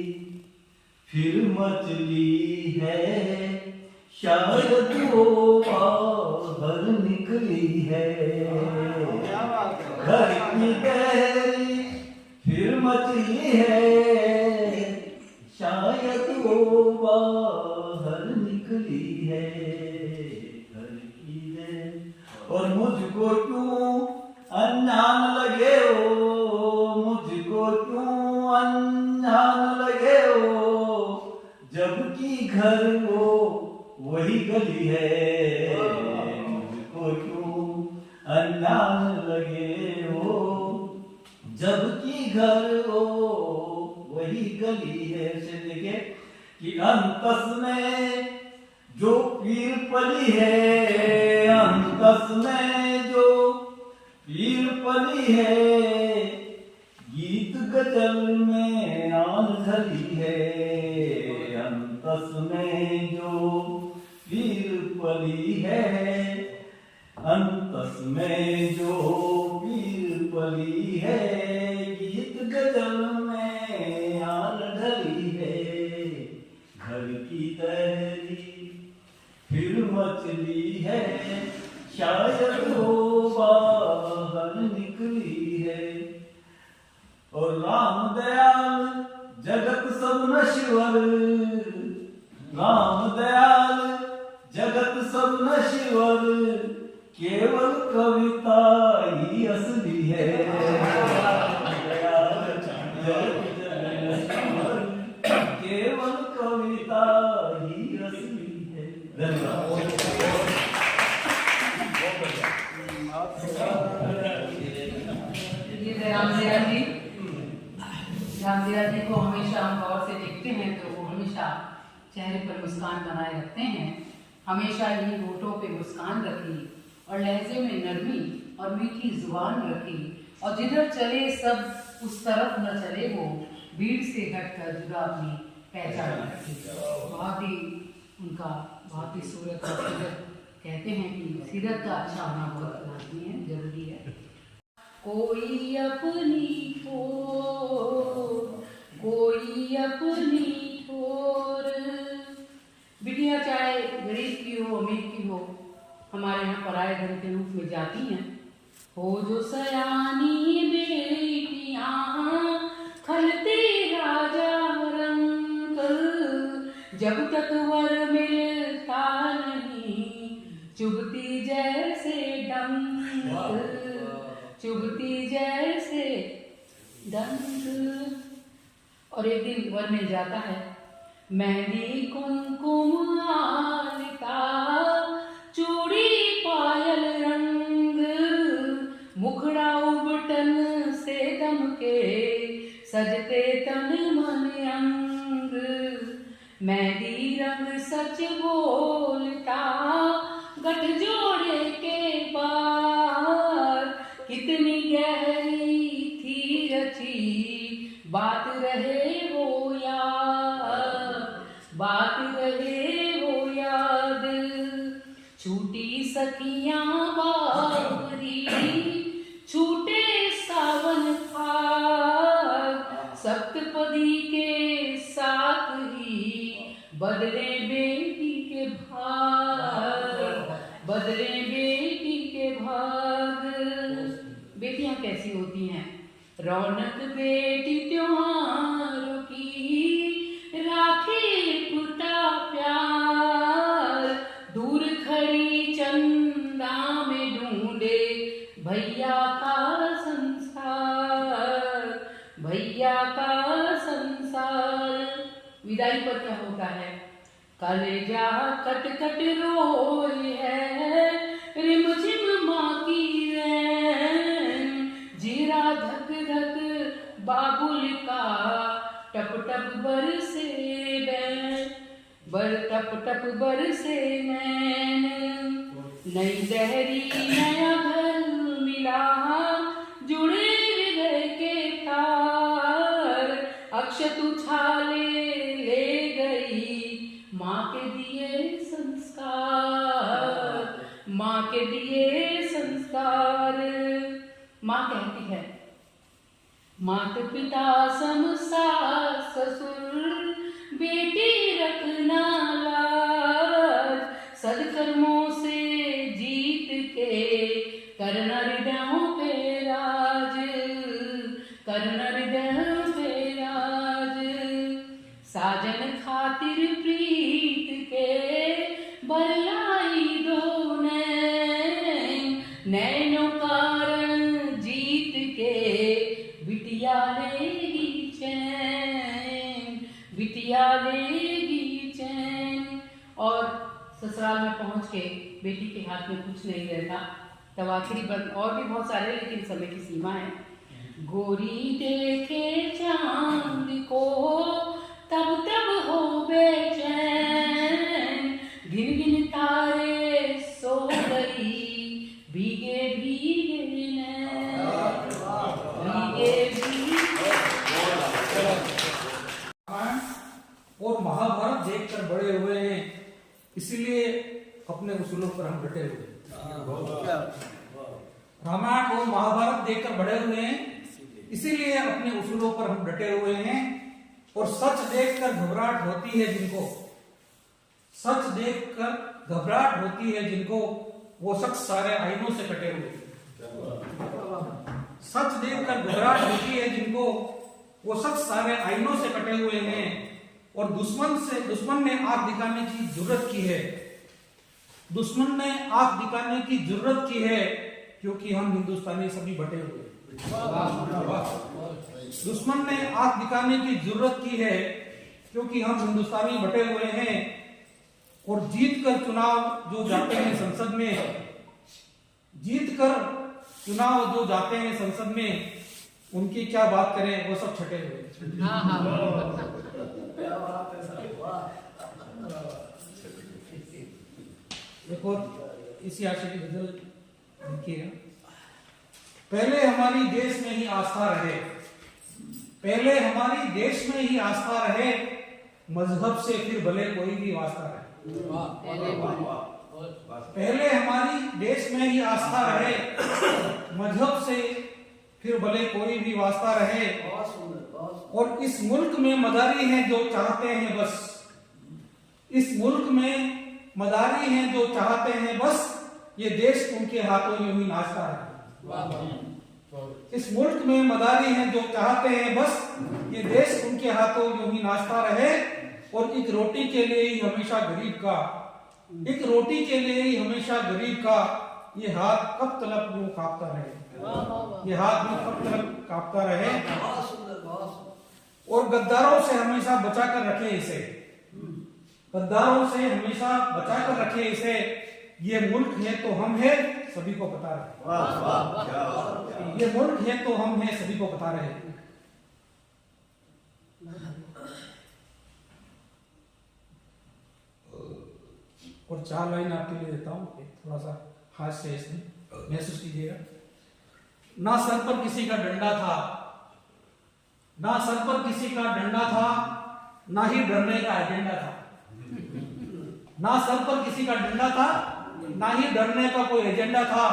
फिर मचली है, शायद वो बाहर निकली है। घर की देरी फिर मचली है, शायद वो बाहर निकली है। घर की देरी और मुझको क्यों अनजान लगे हो, मुझको क्यों अनजान लगे हो, जबकि घर वो वही गली है। मुझको क्यों अनजान लगे हो, जबकि घर वो वही गली है। उसे देखे कि अंतस में जो पीर पली है, अंतस में जो पीर पली है, गीत गजल में आन ढली है। अंतस में जो पीर पली है, अंतस में जो पीर पली है, गीत गजल में आन ढली है। घर की तहरी फिर मचली है, शायद वो बाहर निकली है। और राम दयाल जगत सब नश्वर, राम दयाल जगत सब नश्वर, केवल कविता ही असली है। केवल कविता ही असली है। धन्यवाद। ये रामदयाल जी, रामदयाल जी को हमेशा हम गौर से देखते हैं तो वो हमेशा चेहरे पर मुस्कान बनाए रखते हैं। हमेशा ही होठों पे मुस्कान रखी और लहजे में नरमी और मीठी जुबान रखी, और जिधर चले सब उस तरफ न चले वो, भीड़ से हटकर जुदा अपनी पहचान रखी। बहुत ही उनका बहुत ही सूरत और सीरत, कहते हैं कि सीरत का अच्छा होना बहुत लाजमी है, जरूरी है। कोई अपनी ठोर, कोई अपनी ठोर। बिटिया चाहे गरीब की हो अमीर की हो, हमारे यहाँ पराये धन के रूप में जाती हैं। हो जो सयानी बेटियां खलते राजा रंग, जब तक वर मिलता नहीं चुभती जैसे डंक, चुभती जैसे डंक। और एक दिन वर मिल जाता है, मेहंदी कुमकुम आलता, चूड़ी पायल रंग, मुखड़ा उबटन से दमके, सजते तन मन अंग। मेहंदी रंग सच बोलता, गठजोड़े के पार, कितनी गहरी थी रची बात रहे वो यार, बात बदले बेटी के भाग, बदले बेटी के भाग। बेटियां कैसी होती हैं? रौनक बेटी त्योहारों की, राखी पुता प्यार, दूर खड़ी चंदा में ढूंढे भैया का संसार, भैया का संसार। विदाई पर क्या होता है? कलेजा कट कट रोई है, रिमझिम माँ की रैन, जीरा धक धक बाबुल का, टप टप बरसे बैन, टप टप बरसे नैन। नई दहरी नया घर मिला, जुड़े हृदय के तार, अक्षत उछाले ले गई माँ के दिए संस्कार, माँ के दिए संस्कार। माँ कहती है, माता पिता सम सास ससुर, बेटी रखना लाज, सदकर्मों से जीत के करना हृदयों पे राज, करना हृदयों पे राज। साजन खातिर प्रीत के बरलाई दो नैन, नैनों कारण जीत के बिटिया लेगी चैन, बिटिया लेगी चैन। और ससुराल में पहुंच के बेटी के हाथ में कुछ नहीं रहता, तब आखिरी बंद और भी बहुत सारे, लेकिन समय की सीमा है। गोरी देखे चांद को तब तब हो बेचैन, गिन गिन तारे सो गई भीगे भीगे नैन, भीगे भीगे। और महाभारत देखकर बड़े हुए हैं, इसीलिए अपने उसूलों पर हम डटे हुए हैं। रामायण और महाभारत देखकर बड़े हुए हैं, इसीलिए अपने उसूलों पर हम डटे हुए हैं। और सच देखकर घबराहट होती है जिनको, सच देखकर घबराहट होती है जिनको, वो शख्स सारे आईनों से कटे हुए हैं। सच देखकर घबराहट होती है जिनको, वो शख्स सारे आईनों से कटे हुए हैं। और दुश्मन ने आंख दिखाने की जरूरत की है, दुश्मन ने आंख दिखाने की जरूरत की है, क्योंकि हम हिंदुस्तानी सभी बटे हुए हैं। दुश्मन ने आंख दिखाने की जरूरत की है, क्योंकि हम हिंदुस्तानी बटे हुए हैं। और जीत कर चुनाव जो जाते हैं संसद में, जीत कर चुनाव जो जाते हैं संसद में, उनकी क्या बात करें, वो सब छटे हुए। एक और इसी आशय की गजल देखिएगा। पहले हमारी देश में ही आस्था रहे, पहले हमारी देश में ही आस्था रहे, मजहब से फिर भले कोई भी वास्ता रहे। पहले हमारी देश में ही आस्था रहे, मजहब से फिर भले कोई भी वास्ता रहे। और इस मुल्क में मदारी हैं जो चाहते हैं बस, इस मुल्क में मदारी हैं जो चाहते हैं बस, ये देश उनके हाथों यूं ही नाचता है। इस मुल्क में मदारी हैं जो चाहते हैं बस, ये देश उनके हाथों यूं ही नाचता रहे। और एक रोटी के लिए ही हमेशा गरीब का, एक रोटी के लिए ही हमेशा गरीब का, ये हाथ कब तलक यूं कांपता रहे, ये हाथ में कब तलक कांपता रहे। और गद्दारों से हमेशा बचा कर रखे इसे, गद्दारों से हमेशा बचा कर रखे इसे। ये मुल्क है तो हम है, सभी को पता रहे। ये मुल्क है तो हम है, सभी को पता रहे। और 4 लाइन आपके लिए देता हूं, थोड़ा सा हास्य है इसमें, महसूस कीजिएगा। ना सर पर किसी का डंडा था, ना सर पर किसी का डंडा था, ना ही डरने का एजेंडा था। ना सर पर किसी का डंडा था, ना ही डरने का कोई एजेंडा था।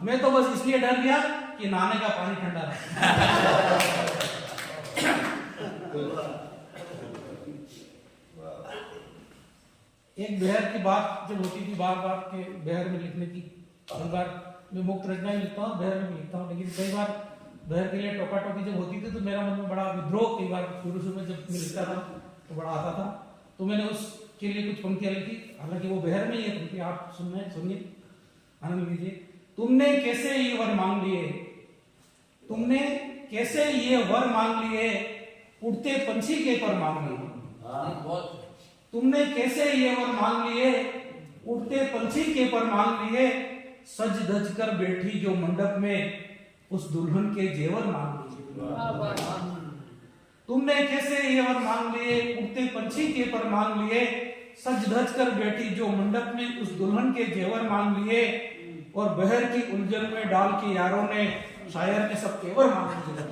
मैं तो बस इसलिए डर गया कि नहाने का पानी ठंडा था। एक बेहर की बात जब होती थी बार बार के बेहर में लिखने की, कई बार मैं मुक्त रचना ही लिखता हूँ, बेहर में भी लिखता हूँ, लेकिन कई बार बेहर के लिए टोका टोकी जब होती थी तो मेरा मन में बड़ा विद्रोह कई बार शुरू में जब मैं लिखता था तो बड़ा आता था। तो मैंने उसके लिए कुछ पंक्तियां लिखी, हालांकि वो बेहर में ही है पंक्ति, आप सुनिए आनंद लीजिए। तुमने कैसे ये वर मांग लिए, तुमने कैसे ये वर मांग लिए, उड़ते पंछी के पर मांग लिए। तुमने कैसे ये वर मांग लिए, उड़ते पंछी के पर मांग लिए, सज धज कर बैठी जो मंडप में उस दुल्हन के जेवर मांग लिए। तुमने कैसे ये वर मांग लिए, उड़ते पंछी के पर मांग लिए, सज धज कर बैठी जो मंडप में उस दुल्हन के जेवर मांग लिए। और बहर की उलझन में डाल के यारों ने शायर ने सब तेवर मांग लिए।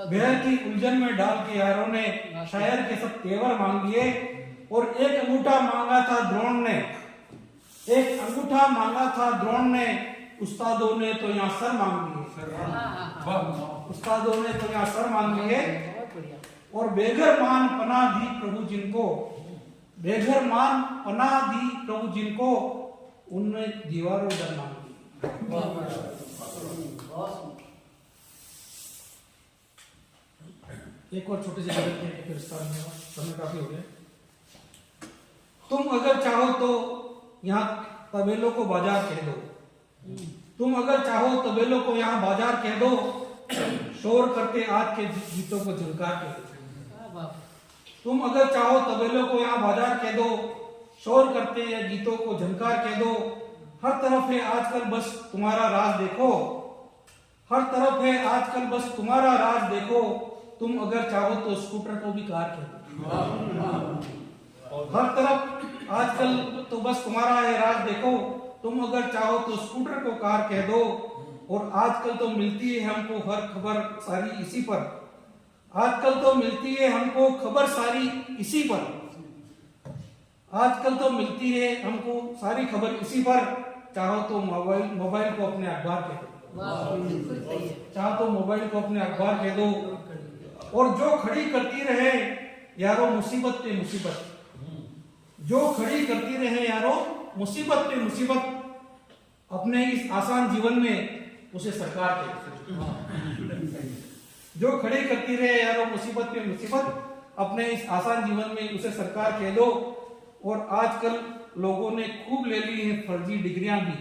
बहर की उलझन में डाल के यारों ने शायर के सब तेवर मांग लिए। और एक अंगूठा मांगा था द्रोण ने, एक अंगूठा मांगा था द्रोण ने, उस्तादों ने तो यहाँ सर मांग लिए। उस्तादों ने तो यहाँ सर मांग लिए। और बेघर मान पनाह दी प्रभु जिनको, बेघर मान पनाह दी प्रभु जिनको, उनने दीवारों डर मांग ली। एक और छोटे से जगह के फिर समय काफी हो गया। तुम अगर चाहो तो यहाँ तबेलों को बाजार कह दो, तुम अगर चाहो तबेलों को यहाँ बाजार कह दो, शोर करते आज के गीतों को झनकार कह दो। तुम अगर चाहो तबेलों को यहाँ बाजार कह दो, शोर करते या गीतों को झनकार कह दो। हर तरफ है आजकल बस तुम्हारा राज देखो, हर तरफ है आजकल बस तुम्हारा राज देखो। तुम अगर चाहो तो स्कूटर को भी कार कह दो। हर तरफ आजकल तो बस तुम्हारा है राज देखो, तुम अगर चाहो तो स्कूटर को कार कह दो। और आजकल तो मिलती है हमको हर खबर सारी इसी पर, आजकल तो मिलती है हमको खबर सारी इसी पर, आजकल तो मिलती है हमको सारी खबर इसी पर। चाहो तो मोबाइल को अपने अखबार कह दो, चाहो तो मोबाइल को अपने अखबार कह दो। और जो खड़ी करती रहे यारो मुसीबत पे मुसीबत, जो खड़ी करती रहे यारो मुसीबत पे मुसीबत, अपने इस आसान जीवन में उसे सरकार कह दो। जो खड़ी करती रहे यारो मुसीबत पे मुसीबत, अपने इस आसान जीवन में उसे सरकार कह दो। और आजकल लोगों ने खूब ले ली है फर्जी डिग्रियां भी,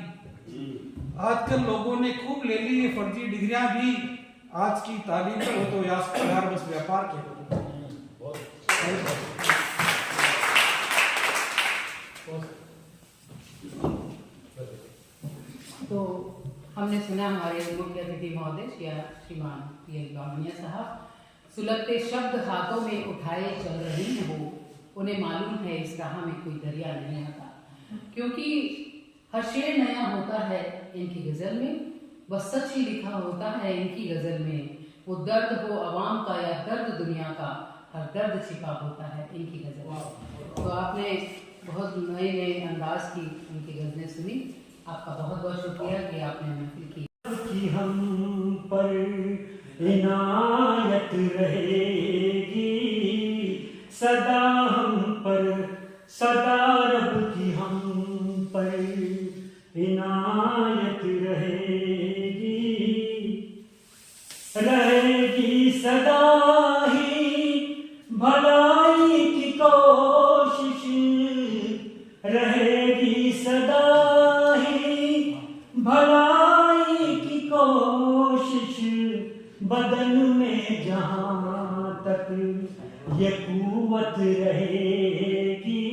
आजकल लोगों ने खूब ले ली है फर्जी डिग्रियां भी। आज की तालीम को तो यार बस व्यापार कह दो। तो हमने सुना हमारे मुख्य अतिथि महोदय या श्रीमान पीएल बामनिया साहब, सुलगते शब्द हाथों में उठाए चल रहे हैं वो, उन्हें मालूम है इस राह में कोई दरिया नहीं आता। क्योंकि हर शेर नया होता है इनकी गजल में, बस सच ही लिखा होता है इनकी गजल में। वो दर्द हो अवाम का या दर्द दुनिया का, हर दर्द छिपा होता है इनकी गजल में। तो आपने बहुत नए नए अंदाज की उनकी गजलें सुनी, आपका बहुत बहुत शुक्रिया कि आपने महफिल की। हम पर इनायत रहेगी सदा, हम पर सदा रब की हम पर इनायत रहेगी, रहेगी सदा ही भलाई की कोशिश, रहेगी सदा ही भलाई की कोशिश। बदन में जहाँ तक ये कुव्वत रहेगी,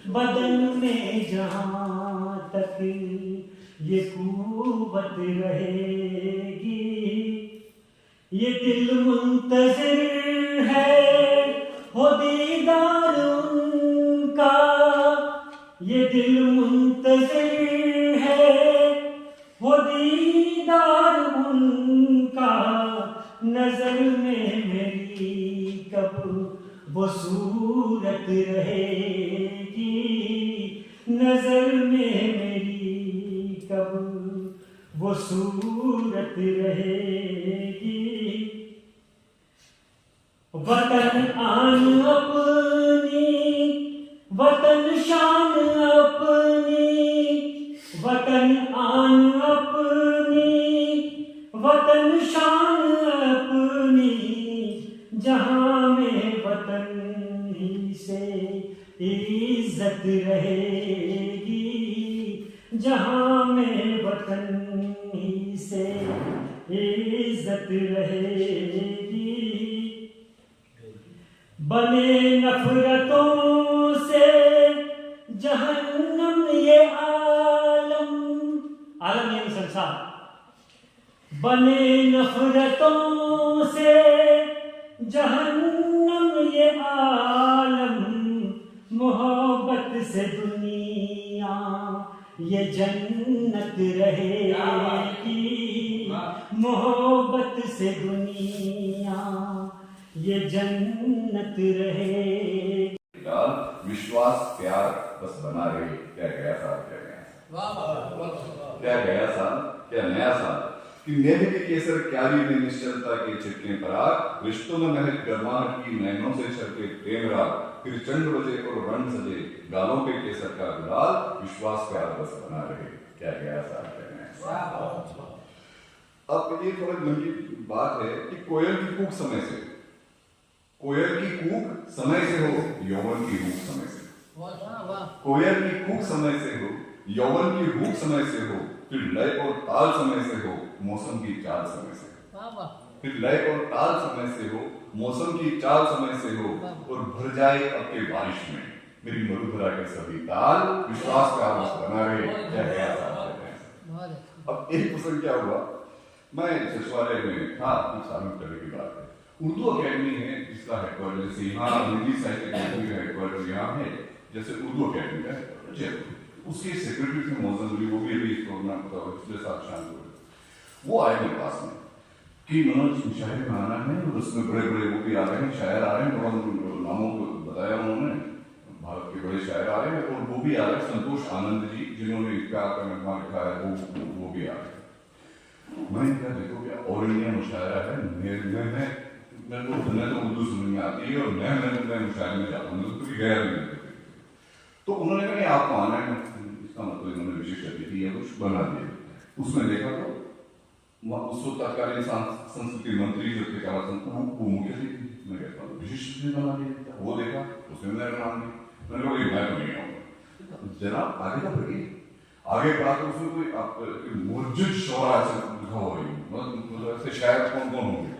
बदन में जहाँ तक ये कुव्वत रहेगी। ये दिल मुंतज़िर है हो दीदार उनका, ये दिल मुंतज़िर है हो दीदार उनका। नजर में मेरी कब वो सूरत रहेगी, नजर में मेरी कब वो सूरत रहेगी। वतन आन अपनी वतन शान अपनी, वतन आन अपनी, वतन शान अपनी, जहां में वतन ही से इज्जत रहेगी, जहां में वतन ही से इज्जत रहेगी। बने नफरतों से जहन्नम ये आलम, आलम यानी संसार, बने नफरतों से जहन्नम ये आलम, मोहब्बत से दुनिया ये जन्नत रहेगी, मोहब्बत से दुनिया ये जन्नत रहेगी। विश्वास प्यार बस बना रहे। क्या गया साल, क्या गया, क्या गया साल, क्या नया साल कि नेह के केसर क्यारी में निश्चलता के छिटके पराग, रिश्तों में महक गर्माहट की नैनों से छलके प्रेम राग, फिर चंड बजे और रंग सजे गालों पे केसर का गुलाल, विश्वास प्यार बस बना रहे। क्या गया साल, क्या नया साल। अब ये थोड़ी लंबी बात है कि कोयल की कूक समय से, कोयल की कूक समय से हो, यौवन की रूप समय से, कोयल की कूक समय से हो, यौवन की रूप समय से हो, फिर लय और ताल समय से हो, मौसम की चाल समय से, फिर लय और ताल समय से हो, मौसम की चाल समय से हो, और भर जाए अब के बारिश में मेरी मरुधरा के सभी ताल, विश्वास का आवाज बना रहे। क्या गया साल। अब एक प्रसंग क्या हुआ, मैं सचिवालय में था, कुछ सालों पहले की बात है। उर्दू अकेडमी है जिसका हेडक्वार्टर, जैसे यहाँ हिंदी साहित्य अकेडमी का हेडक्वार्टर यहाँ है, जैसे उर्दू अकेडमी का हेडक्वार्टर जयपुर, उसके सेक्रेटरी थे मौजूद अली, वो भी अभी इस प्रोग्राम को पिछले साल शाम को वो आए मेरे पास में कि मनोज शायर में आना है, और उसमें बड़े बड़े वो भी आ रहे हैं, शायर आ रहे हैं, और नामों को बताया उन्होंने, भारत के बड़े शायर आ रहे हैं, और वो भी आ रहे हैं संतोष आनंद जी जिन्होंने प्यार का नगमा लिखा है, वो भी आ रहे हैं। मैंने कहा देखो क्या ऑल इंडिया मुशायरा है, मैं तो उर्दू सुनने में आती है और मैं मुशायरे में जाता हूँ, क्योंकि गया नहीं। तो उन्होंने कहा आपको आना है, इसका मतलब इन्होंने विशेष अतिथि या कुछ बना दिया। उसमें देखा तो उस वक्त तत्कालीन संस्कृति मंत्री जो थे वो मुख्य थे, मैं कहता हूँ विशिष्ट बना दिया। वो देखा, उसने मेरा नाम दिया, मैंने कहा मैं तो नहीं आऊँगा। जनाब आगे का पढ़िए, आगे पढ़ा तो उसमें कोई मस्जिद शोरा ऐसे लिखा हुआ है, ऐसे शायर कौन कौन होंगे,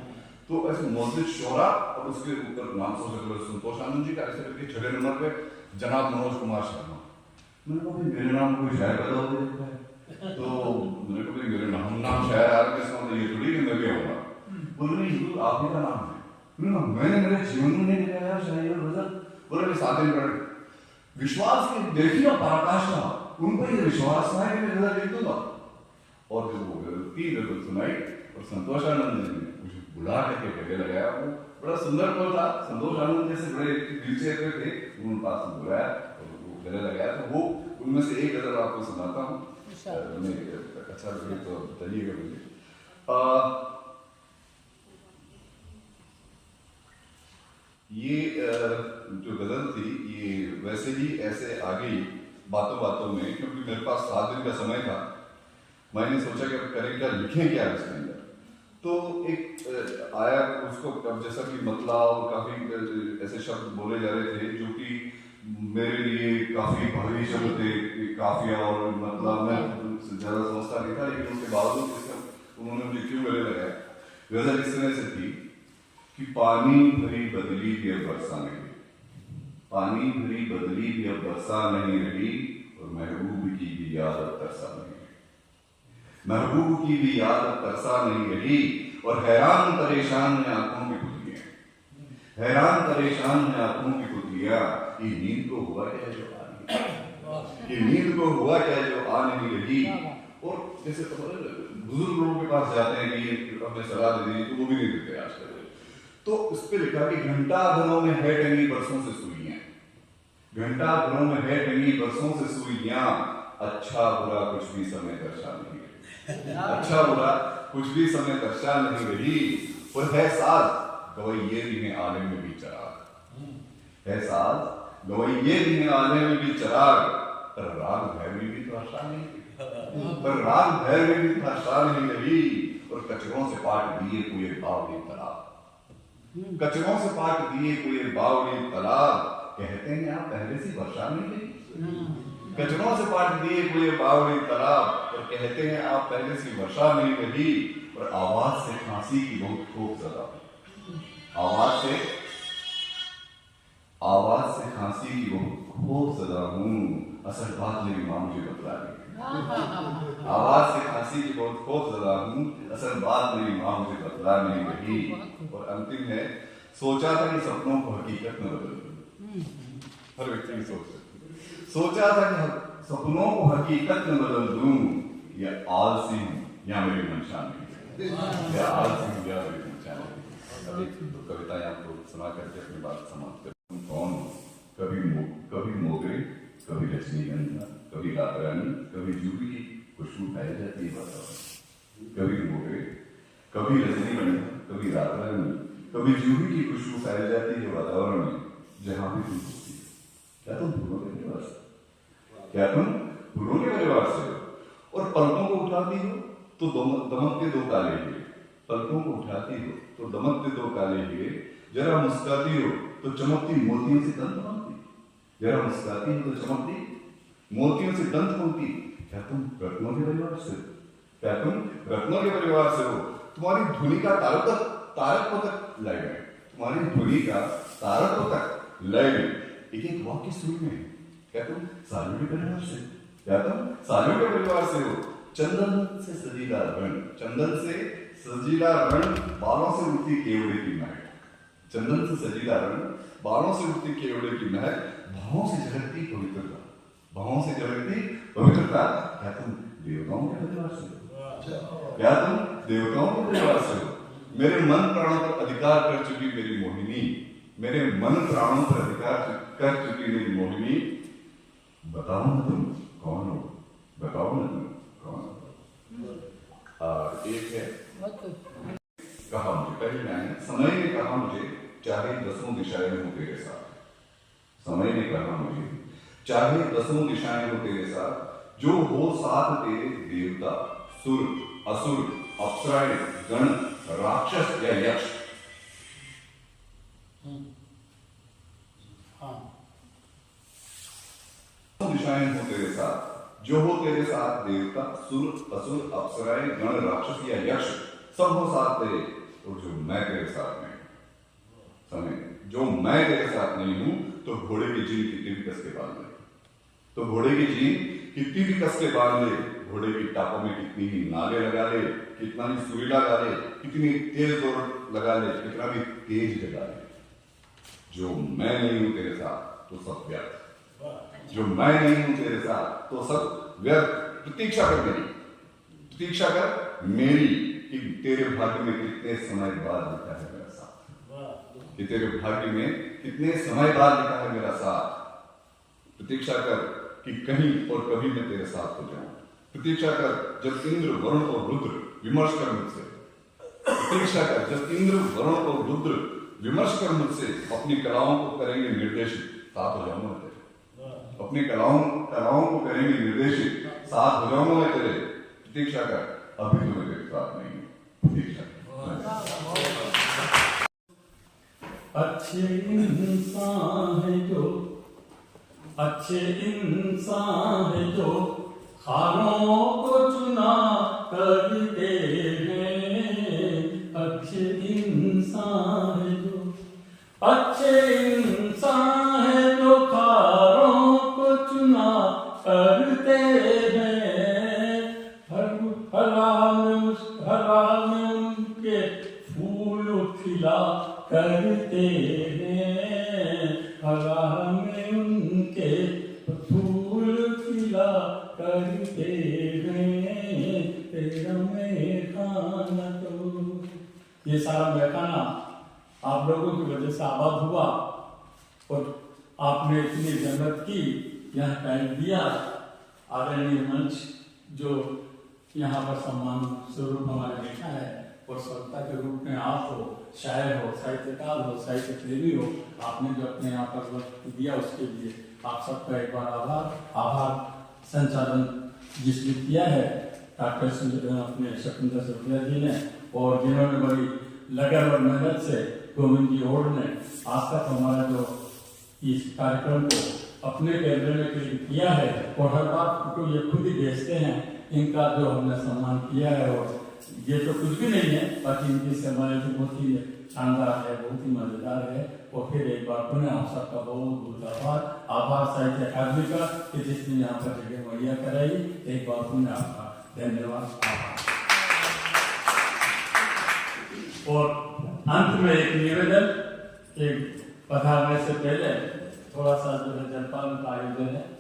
तो ऐसे मस्जिद शोरा और उसके ऊपर नाम संतोष आनंद जी का, ऐसे करके 6 नंबर पे जनाब मनोज कुमार शर्मा। मैंने कहा मेरे नाम कोई शायर पैदा हो जाता है, तो मैंने कहा मेरे नाम शायर आ रहे हैं, ये थोड़ी कि मैं भी आऊँगा। बोले नहीं आप ही का नाम है, मैंने मेरे जीवन में नहीं लिखा यार शायर गजल। बोले मैं 7 दिन पढ़ विश्वास की देखी ना पराकाष्ठा, उनको ये विश्वास था कि मैं गजल लिख दूंगा। और जब वो गजल की गजल सुनाई और संतोष आनंद जी ने मुझे बुला करके गले लगाया, वो बड़ा सुंदर बोल था, संतोष आनंद जैसे बड़े दिलचस्प थे, उन्होंने पास में बुलाया और वो गले लगाया। तो वो उनमें से एक गजल आपको सुनाता हूँ, अच्छा लगे तो बताइएगा मुझे। ये जो गजल थी ये वैसे ही ऐसे आ गई बातों बातों में, क्योंकि मेरे पास 7 दिन का समय था। मैंने सोचा कि करें क्या, लिखें क्या इसके अंदर। तो एक आया उसको, अब जैसा कि मतला और काफ़ी ऐसे शब्द बोले जा रहे थे जो कि मेरे लिए काफ़ी भारी शब्द थे, काफिया और मतलब मैं ज़्यादा समझता नहीं था, लेकिन उसके बावजूद उन्होंने मुझे क्यों गले लगाया। गजल इस तरह से थी कि पानी भरी बदली भी अब बरसा नहीं, पानी भरी बदली भी अब बरसा नहीं रही, और महबूब की भी याद अब तरसा नहीं रही, महबूब की भी याद अब तरसा नहीं रही, और हैरान परेशान में आंखों की पुतलियां, हैरान परेशान में आंखों की पुतलियां, ये नींद को हुआ क्या जो आ नहीं, ये नींद को हुआ क्या जो आ नहीं रही। और जैसे बुजुर्ग लोगों के पास जाते हैं कि हमें सलाह दे दी, तो वो भी नहीं देते आजकल। तो उस पर लिखा कि घंटा घरों में है टंगी बरसों से सुइयां, घंटा घरों में है टंगी बरसों से सुइयां, अच्छा बुरा कुछ भी समय दर्शा नहीं रही, अच्छा बुरा कुछ भी समय दर्शा नहीं रही, और है साज गवैये भी हैं आलम में भी चराग, है साज गवैये दिन आने में भी चिराग, पर राग भैरवी भी तो आशा नहीं, पर राग भैरवी भी तो आशा नहीं लगी। और कचरों से पाट दिए कोई बावड़ी तालाब, कचरों से पाट दिए कोई बावड़ी तालाब, कहते हैं आप पहले से वर्षा नहीं लगी। कचरों से पाट दिए कोई बावड़ी तालाब, और कहते हैं आप पहले से वर्षा नहीं लगी। और आवाज से खांसी की बहुत खूब सदा, आवाज से खांसी की बहुत खूब सदा हूँ, असल बात मेरी माँ मुझे बतला रही। आवाज से खांसी की बहुत खूब सदा हूँ, असल बात मेरी माँ मुझे बतला नहीं रही। और अंतिम है, सोचा था कि सपनों को हकीकत में बदल दूं। हर व्यक्ति की सोचा था कि सपनों को हकीकत में बदल दूं, या आलसी हूं या मेरी मंशा नहीं, या आलसी हूं या मेरी मंशा नहीं। अभी तो कविताएं आपको सुना करके अपनी बात समाप्त कर। कौन? कभी मोगरे, कभी रजनीगंधा, कभी रात रानी, कभी जूही की खुशबू फैल जाती है वातावरण। कभी मोगरे, कभी रजनीगंधा, कभी रात रानी, कभी जूही की खुशबू फैल जाती है वातावरण में, जहां भी तुम होती हो। क्या तुम फूलों के परिवार से? क्या तुम फूलों के परिवार से हो? और पलकों को उठाती हो तो दमकते दो काले हीरे, पलकों को उठाती हो तो दमकते दो काले हीरे, जरा मुस्काती हो तो चमकती मोतियों से दंत बनती, जरा मुस्काती हो तो चमकती मोतियों से दंत बनती। क्या तुम रत्नों के परिवार से हो? क्या तुम रत्नों के परिवार से हो? तुम्हारी ध्वनि का तारक तक लय में, तुम्हारी ध्वनि का तारक तक लय में, एक एक वाक्य सुर में। क्या तुम सालों के परिवार से? क्या तुम सालों के परिवार से हो? चंदन से सजीला रण, चंदन से सजीला रण, बालों से उठती केवड़े की महक, चंदन से सजीला रण, बालों से उठती केवड़े की महक, भावों से झलकती पवित्रता, भावों से झलकती पवित्रता। क्या तुम देवताओं के परिवार से हो? क्या तुम देवताओं के परिवार से हो? मेरे मन प्राणों पर अधिकार कर चुकी मेरी मोहिनी, मेरे मन प्राणों पर अधिकार कर चुकी मेरी मोहिनी, बताओ ना तुम कौन हो? बताओ ना तुम कौन हो? एक है, कहा मुझे, पहले लाइन, समय ने कहा मुझे चाहे दसों दिशाएं हो तेरे साथ, समय ने कहा मुझे चाहे दसों दिशाएं हो तेरे साथ, जो हो साथ तेरे देवता, सुर, असुर, अप्सराएं, गण, राक्षस या यक्ष। दिशाएं हो तेरे साथ, जो हो तेरे साथ देवता, सुर, असुर, अप्सराएं, गण, राक्षस या यक्ष, सब हो साथ तेरे। और जो मैं तेरे साथ नहीं हूं, समय, जो मैं तेरे साथ नहीं हूं, तो घोड़े की जीन कितनी भी कस के बांध ले, तो घोड़े की जीन कितनी भी कस के बांध ले, घोड़े की टापों में कितनी ही नाले लगा ले, कितना भी सुई लगा ले, कितनी तेज दौड़ लगा ले, कितना भी तेज लगा ले, जो मैं नहीं हूं तेरे साथ तो सब व्यर्थ, जो मैं नहीं हूं तेरे साथ तो सब व्यर्थ। प्रतीक्षा कर मेरी, प्रतीक्षा कर मेरी, कि तेरे भाग्य में कितने समय बाद लिखा है मेरा साथ, कि तेरे भाग्य में कितने समय बाद लिखा है मेरा साथ। प्रतीक्षा कर कि कहीं और कभी मैं तेरे साथ हो जाऊं, प्रतीक्षा कर जब इंद्र, वरुण और रुद्र विमर्श कर मुझसे, प्रतीक्षा कर जब इंद्र, वरुण और रुद्र विमर्श कर मुझसे, अपनी कलाओं को करेंगे निर्देशित, साथ हो जाऊंगा तेरे, अपनी कलाओं को करेंगे निर्देशित, साथ हो जाऊंगा मैं तेरे। प्रतीक्षा कर, अभी तो मैं तेरे साथ नहीं हूं, प्रतीक्षा कर। अच्छे इंसान है जो, अच्छे इंसान है जो खानों को चुना करते हैं, अच्छे इंसान है जो, अच्छे इंसान है जो खानों को चुना करते हैं, हरा में उनके फूल खिला करते हैं, हरा में उनके फूल खिला करते हैं, तेरा मैखाना तो। ये सारा मैखाना आप लोगों की वजह से आबाद हुआ और आपने इतनी जन्नत की, यहाँ टाइम दिया। आदरणीय मंच जो यहाँ पर सम्मान स्वरूप हमारे बैठा है और श्रोता के रूप में आप हो, शायर हो, साहित्यकार हो, साहित्य प्रेमी हो, आपने जो अपने यहाँ पर वक्त दिया उसके लिए आप सबका एक बार आभार। संचालन जिसने किया है डॉक्टर अपने शकुंतला सुप्रिया जी ने, और जिन्होंने बड़ी लगन और मेहनत से गोविंद जी ओढ़ ने आज तक हमारा जो इस कार्यक्रम को अपने कैमरे में क्लिक किया है और हर बार फोटो ये खुद ही भेजते हैं। इनका जो हमने सम्मान किया है, और ये तो कुछ भी नहीं है, बाकी इनकी सेवाएं जो बहुत ही शानदार है, बहुत ही मजेदार है। और फिर एक बार पुनः आप सबका बहुत बहुत आभार साहित्य अकादमी का कि जिसने यहाँ पर जगह मुहैया कराई। एक बार पुनः आपका धन्यवाद, आभार। और अंत में एक निवेदन, एक पधारने से पहले थोड़ा सा जो है जलपान का आयोजन है।